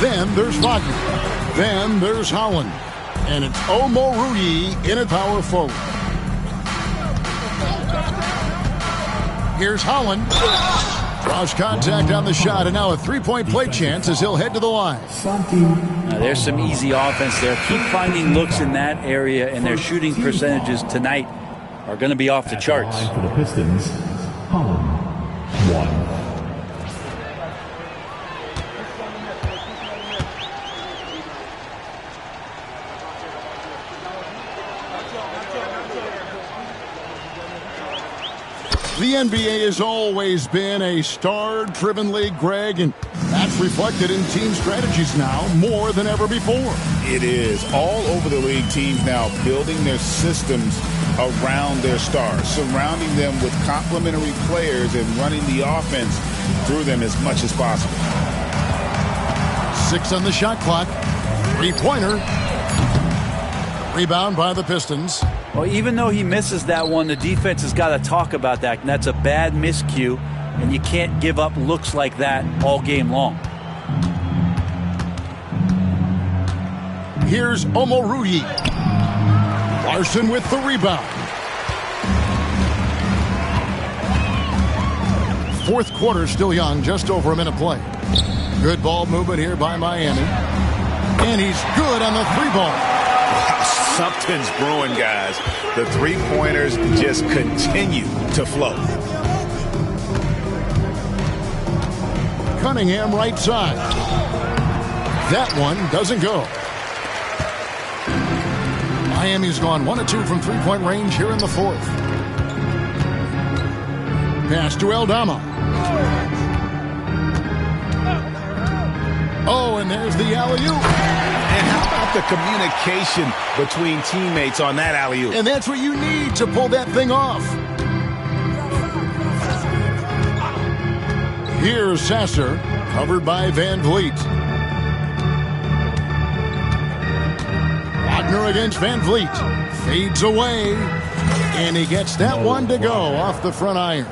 Then there's Wagner. Then there's Holland. And it's Omoruyi in at power forward. Here's Holland. Cross contact on the shot, and now a three-point play chance as he'll head to the line. There's some easy offense there. Keep finding looks in that area, and their shooting percentages tonight are going to be off the charts. For the Pistons, Holland, 1. The NBA has always been a star-driven league, Greg, and that's reflected in team strategies now more than ever before. It is. All over the league, teams now building their systems around their stars, surrounding them with complementary players and running the offense through them as much as possible. 6 on the shot clock. Three-pointer. Rebound by the Pistons. Well, even though he misses that one, the defense has got to talk about that. And that's a bad miscue, and you can't give up looks like that all game long. Here's Omoruyi. Larson with the rebound. Fourth quarter still young, just over a minute play. Good ball movement here by Miami. And he's good on the three ball. Something's brewing, guys. The three-pointers just continue to flow. Cunningham right side. That one doesn't go. Miami's gone 1 of 2 from three-point range here in the fourth. Pass to Aldama. Oh, and there's the alley-oop. And how about the communication between teammates on that alley-oop? And that's what you need to pull that thing off. Here's Sasser, covered by Van Vliet. Wagner against Van Vliet. Fades away. And he gets that one to go off the front iron.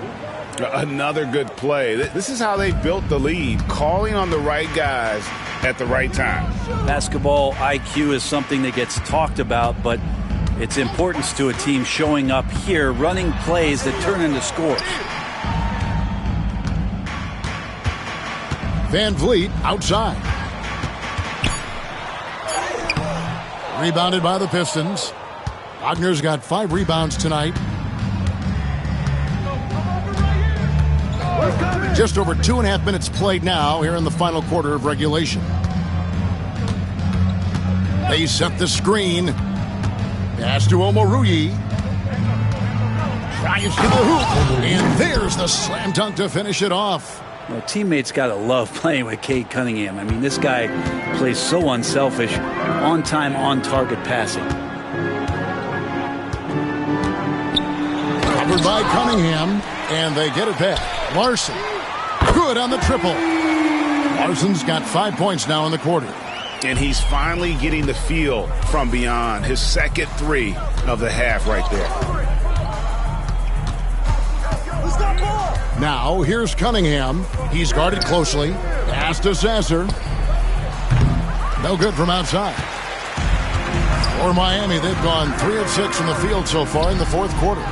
Another good play. This is how they built the lead, calling on the right guys at the right time. Basketball IQ is something that gets talked about, but its importance to a team showing up here, running plays that turn into scores. Van Vliet outside. Rebounded by the Pistons. Wagner's got 5 rebounds tonight. Just over 2.5 minutes played now here in the final quarter of regulation. They set the screen. Pass to Omoruyi. Drives to the hoop. And there's the slam dunk to finish it off. Well, teammates got to love playing with Cade Cunningham. I mean, this guy plays so unselfish, on-time, on-target passing. Covered by Cunningham, and they get it back. Larson, good on the triple. Larson's got 5 points now in the quarter. And he's finally getting the feel from beyond. His second 3 of the half right there. Now, here's Cunningham. He's guarded closely. Pass to Sasser. No good from outside. For Miami, they've gone 3 of 6 from the field so far in the fourth quarter.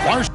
Larson.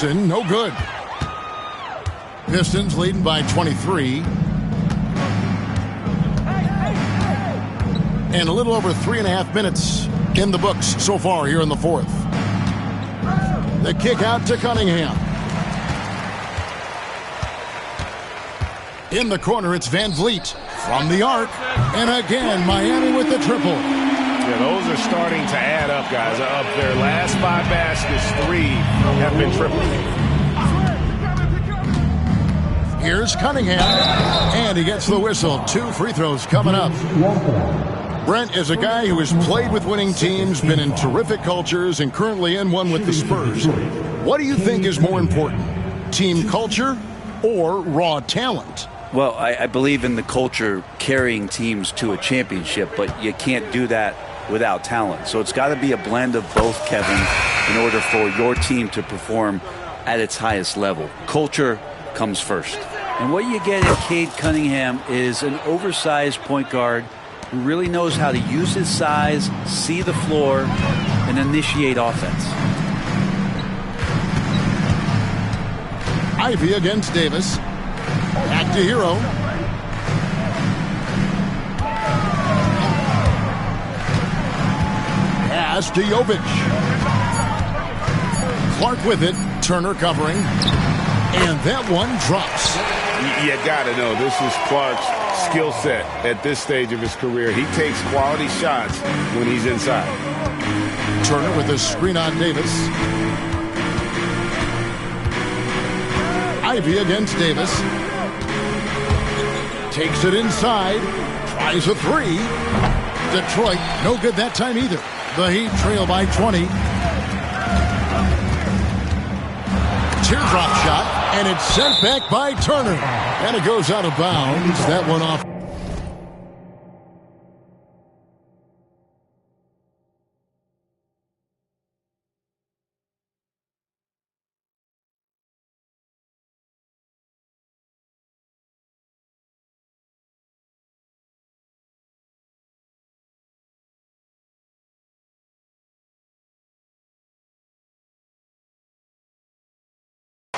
No good. Pistons leading by 23. And a little over 3.5 minutes in the books so far here in the fourth. The kick out to Cunningham. In the corner, it's Van Vliet from the arc. And again, Miami with the triple. Yeah, those are starting to add up, guys. Of their last 5 baskets, 3 have been triples. Here's Cunningham. And he gets the whistle. 2 free throws coming up. Brent is a guy who has played with winning teams, been in terrific cultures, and currently in one with the Spurs. What do you think is more important, team culture or raw talent? Well, I believe in the culture carrying teams to a championship, but you can't do that without talent. So it's got to be a blend of both, Kevin, in order for your team to perform at its highest level. Culture comes first. And what you get in Cade Cunningham is an oversized point guard who really knows how to use his size, see the floor, and initiate offense. Ivy against Davis. Back to Hero. Pass to Jovic. Clark with it. Turner covering. And that one drops. You got to know this is Clark's skill set at this stage of his career. He takes quality shots when he's inside. Turner with a screen on Davis. Ivy against Davis. Takes it inside. Tries a 3. Detroit, no good that time either. The Heat trail by 20. Teardrop shot. And it's sent back by Turner. And it goes out of bounds. That one off.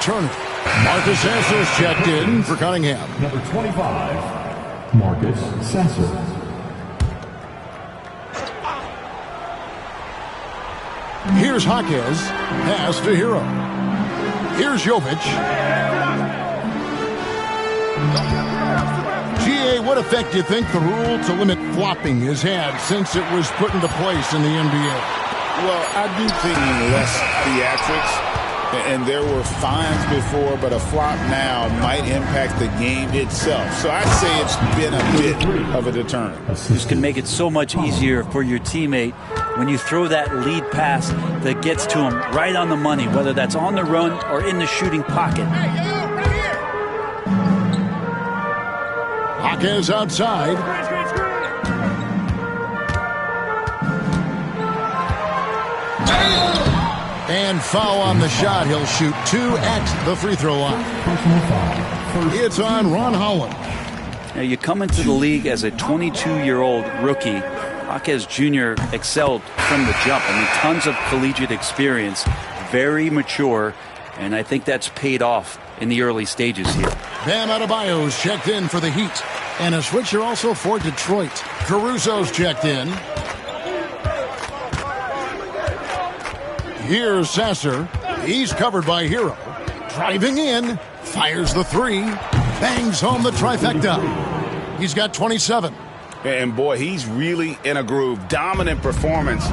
Turner. Marcus Sasser's checked in for Cunningham. Number 25, Marcus Sasser. Here's Jaquez. Pass to Hero. Here's Jovic. GA, what effect do you think the rule to limit flopping has had since it was put into place in the NBA? Well, I do think less theatrics. And there were fines before, but a flop now might impact the game itself. So I'd say it's been a bit of a deterrent. This can make it so much easier for your teammate when you throw that lead pass that gets to him right on the money, whether that's on the run or in the shooting pocket. Jaquez outside. And foul on the shot. He'll shoot 2 at the free throw line. It's on Ron Holland. Now you come into the league as a 22-year-old rookie. Jaquez Jr. excelled from the jump. I mean, tons of collegiate experience, very mature, and I think that's paid off in the early stages here. Bam Adebayo's checked in for the Heat. And a switcher also for Detroit. Caruso's checked in. Here's Sasser. He's covered by Hero. Driving in. Fires the 3. Bangs home the trifecta. He's got 27. And boy, he's really in a groove. Dominant performance.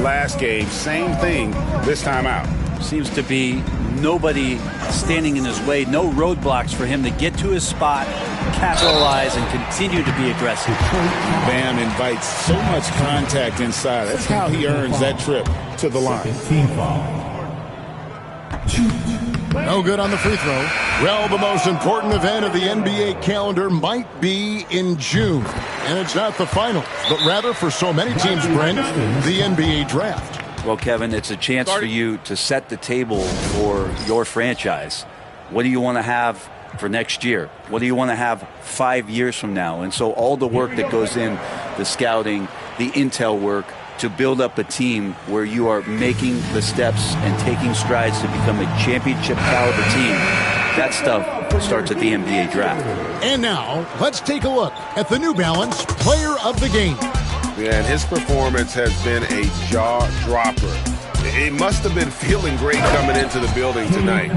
last game. Same thing this time out. Seems to be nobody standing in his way, no roadblocks for him to get to his spot, capitalize, and continue to be aggressive. Bam invites so much contact inside. That's how he earns that trip to the line. No good on the free throw. Well, the most important event of the NBA calendar might be in June. And it's not the finals, but rather for so many teams, Brent, the NBA draft. Well, Kevin, it's a chance for you to set the table for your franchise. What do you want to have for next year? What do you want to have 5 years from now? And so all the work that goes in, the scouting, the intel work, to build up a team where you are making the steps and taking strides to become a championship caliber team. That stuff starts at the NBA draft. And now, let's take a look at the New Balance Player of the Game. Yeah, and his performance has been a jaw-dropper. He must have been feeling great coming into the building tonight,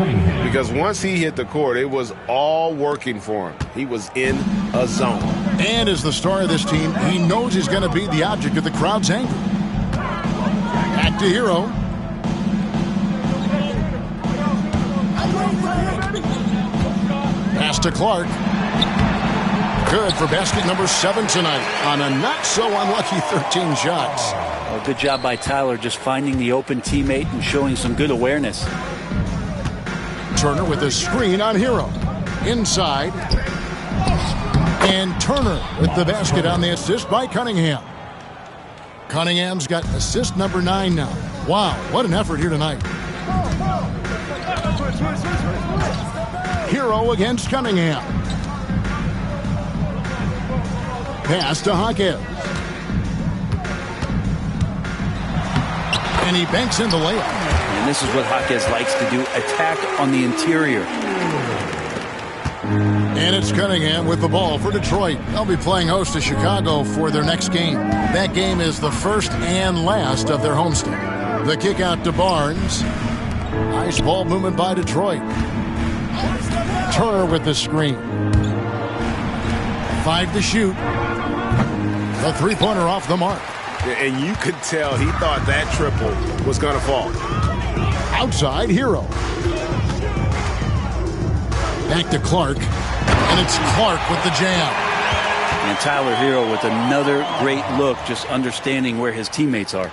because once he hit the court, it was all working for him. He was in a zone. And as the star of this team, he knows he's going to be the object of the crowd's anger. Back to Hero. Pass to Clark. Good for basket number 7 tonight on a not-so-unlucky 13 shots. Well, good job by Tyler just finding the open teammate and showing some good awareness. Turner with a screen on Hero. Inside. And Turner with the basket on the assist by Cunningham. Cunningham's got assist number 9 now. Wow, what an effort here tonight. Hero against Cunningham. Pass to Hawkins. And he banks in the layup. And this is what Hawkins likes to do, attack on the interior. And it's Cunningham with the ball for Detroit. They'll be playing host to Chicago for their next game. That game is the first and last of their homestand. The kick out to Barnes. Nice ball movement by Detroit. Turner with the screen. 5 to shoot. The three-pointer off the mark. And you could tell he thought that triple was going to fall. Outside, Hero. Back to Clark. And it's Clark with the jam. And Tyler Hero with another great look, just understanding where his teammates are.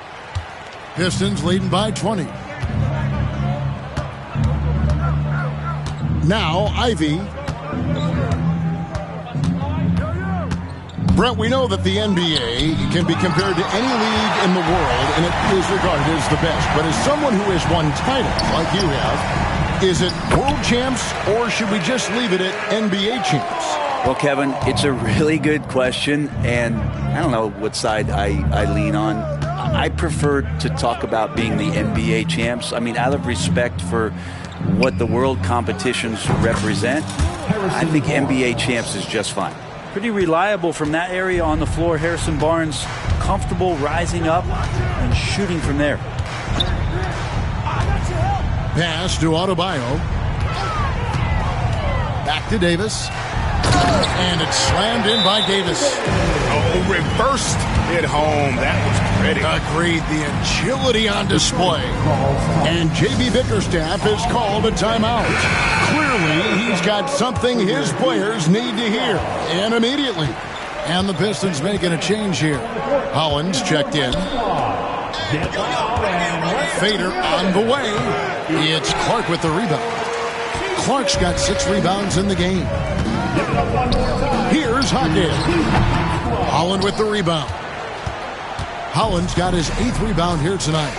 Pistons leading by 20. Now, Ivy. Brent, we know that the NBA can be compared to any league in the world, and it is regarded as the best. But as someone who has won titles like you have, is it world champs, or should we just leave it at NBA champs? Well, Kevin, it's a really good question, and I don't know what side I lean on. I prefer to talk about being the NBA champs. I mean, out of respect for what the world competitions represent, I think NBA champs is just fine. Pretty reliable from that area on the floor. Harrison Barnes comfortable rising up and shooting from there. Pass to Adebayo. Back to Davis. And it's slammed in by Davis. Oh, reversed it home. That was pretty. Agreed. The agility on display. And J.B. Bickerstaff has called a timeout. Clearly, he's got something his players need to hear. And immediately. And the Pistons making a change here. Hollins checked in. Fader on the way. It's Clark with the rebound. Clark's got 6 rebounds in the game. Here's Hawkins. Holland with the rebound. Holland's got his 8th rebound here tonight.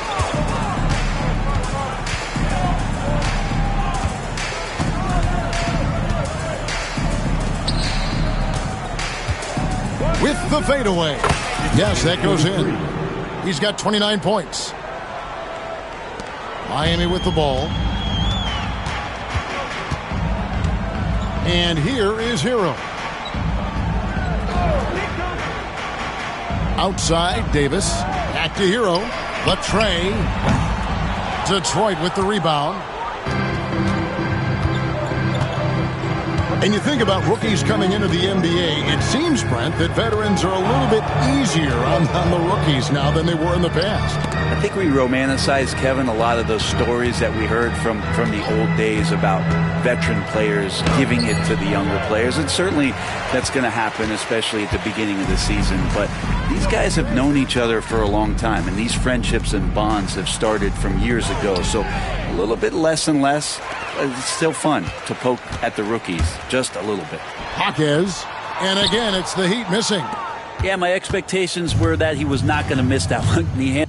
With the fadeaway. Yes, that goes in. He's got 29 points. Miami with the ball. And here is Hero. Outside, Davis. Back to Hero. The tray. Detroit with the rebound. And you think about rookies coming into the NBA, it seems, Brent, that veterans are a little bit easier on the rookies now than they were in the past. I think we romanticize, Kevin, a lot of those stories that we heard from the old days about veteran players giving it to the younger players. And certainly that's going to happen, especially at the beginning of the season. But these guys have known each other for a long time, and these friendships and bonds have started from years ago. So a little bit less and less. It's still fun to poke at the rookies, just a little bit. Jaquez, and again, it's the Heat missing. Yeah, my expectations were that he was not going to miss that one. He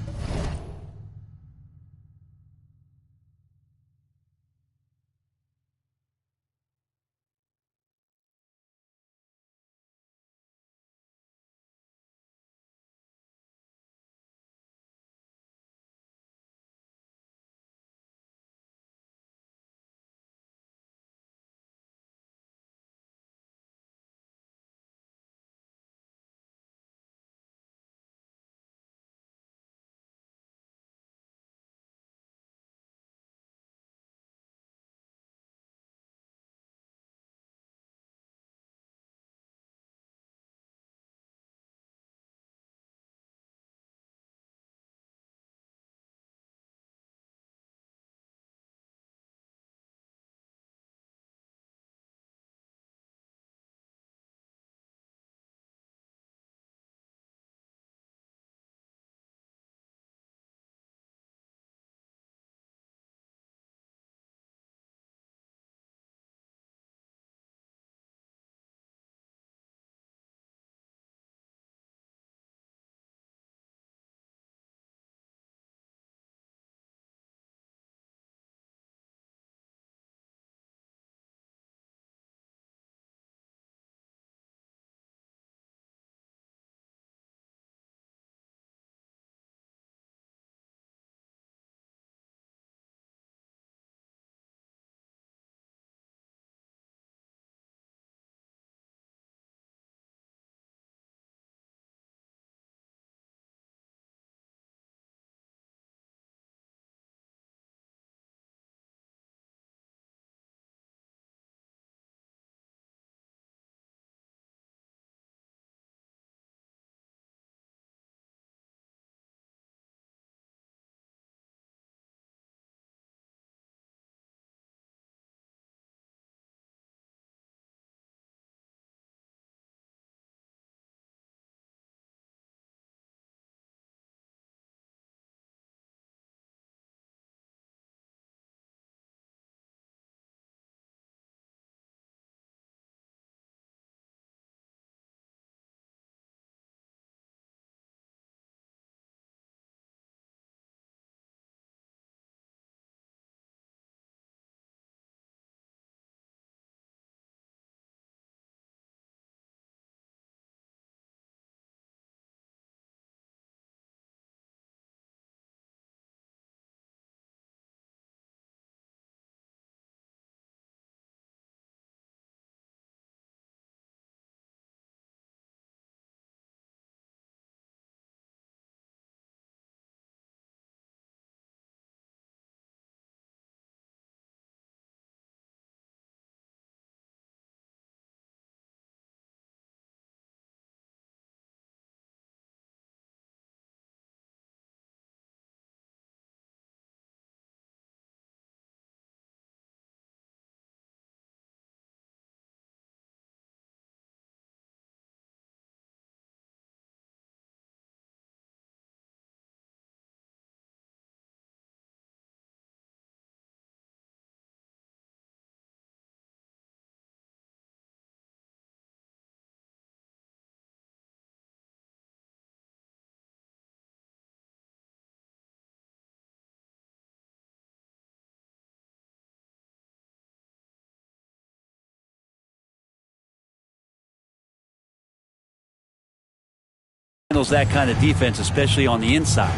handles that kind of defense, especially on the inside.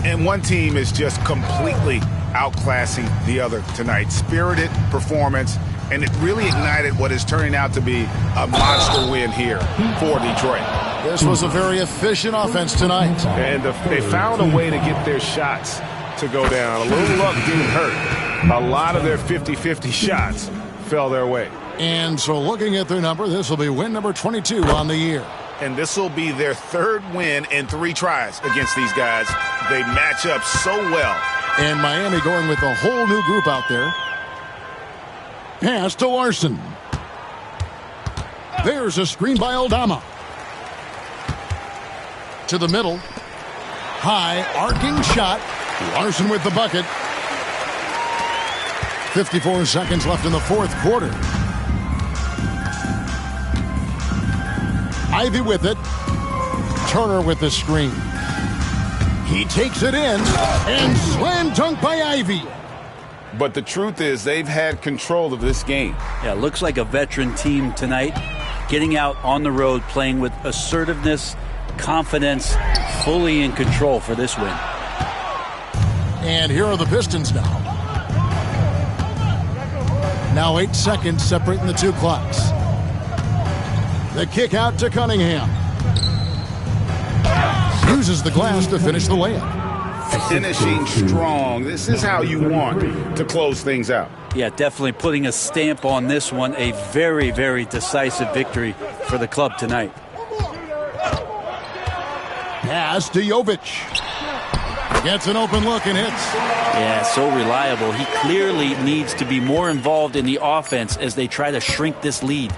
And one team is just completely outclassing the other tonight. Spirited performance, and it really ignited what is turning out to be a monster win here for Detroit. This was a very efficient offense tonight. And they found a way to get their shots to go down. A little luck didn't hurt. A lot of their 50-50 shots fell their way. And so looking at their number, this will be win number 22 on the year. And this will be their third win in 3 tries against these guys. They match up so well. And Miami going with a whole new group out there. Pass to Larson. There's a screen by Aldama. To the middle. High, arcing shot. Larson with the bucket. 54 seconds left in the fourth quarter. Ivy with it. Turner with the screen. He takes it in and slam dunk by Ivy. But the truth is they've had control of this game. Yeah, looks like a veteran team tonight, getting out on the road, playing with assertiveness, confidence, fully in control for this win. And here are the Pistons now. Now 8 seconds separating the two clocks. The kick out to Cunningham. Uses the glass to finish the layup. Finishing strong. This is how you want to close things out. Yeah, definitely putting a stamp on this one. A very, very decisive victory for the club tonight. Pass to Jovic. Gets an open look and hits. Yeah, so reliable. He clearly needs to be more involved in the offense as they try to shrink this lead.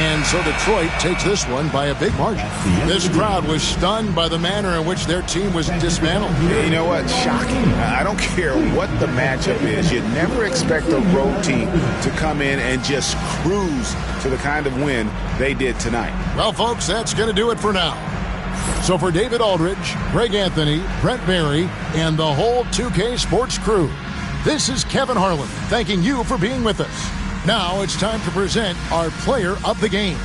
And so Detroit takes this one by a big margin. This crowd was stunned by the manner in which their team was dismantled. You know what? Shocking. I don't care what the matchup is. You never expect a road team to come in and just cruise to the kind of win they did tonight. Well, folks, that's going to do it for now. So for David Aldridge, Greg Anthony, Brent Barry, and the whole 2K Sports crew, this is Kevin Harlan thanking you for being with us. Now it's time to present our player of the game.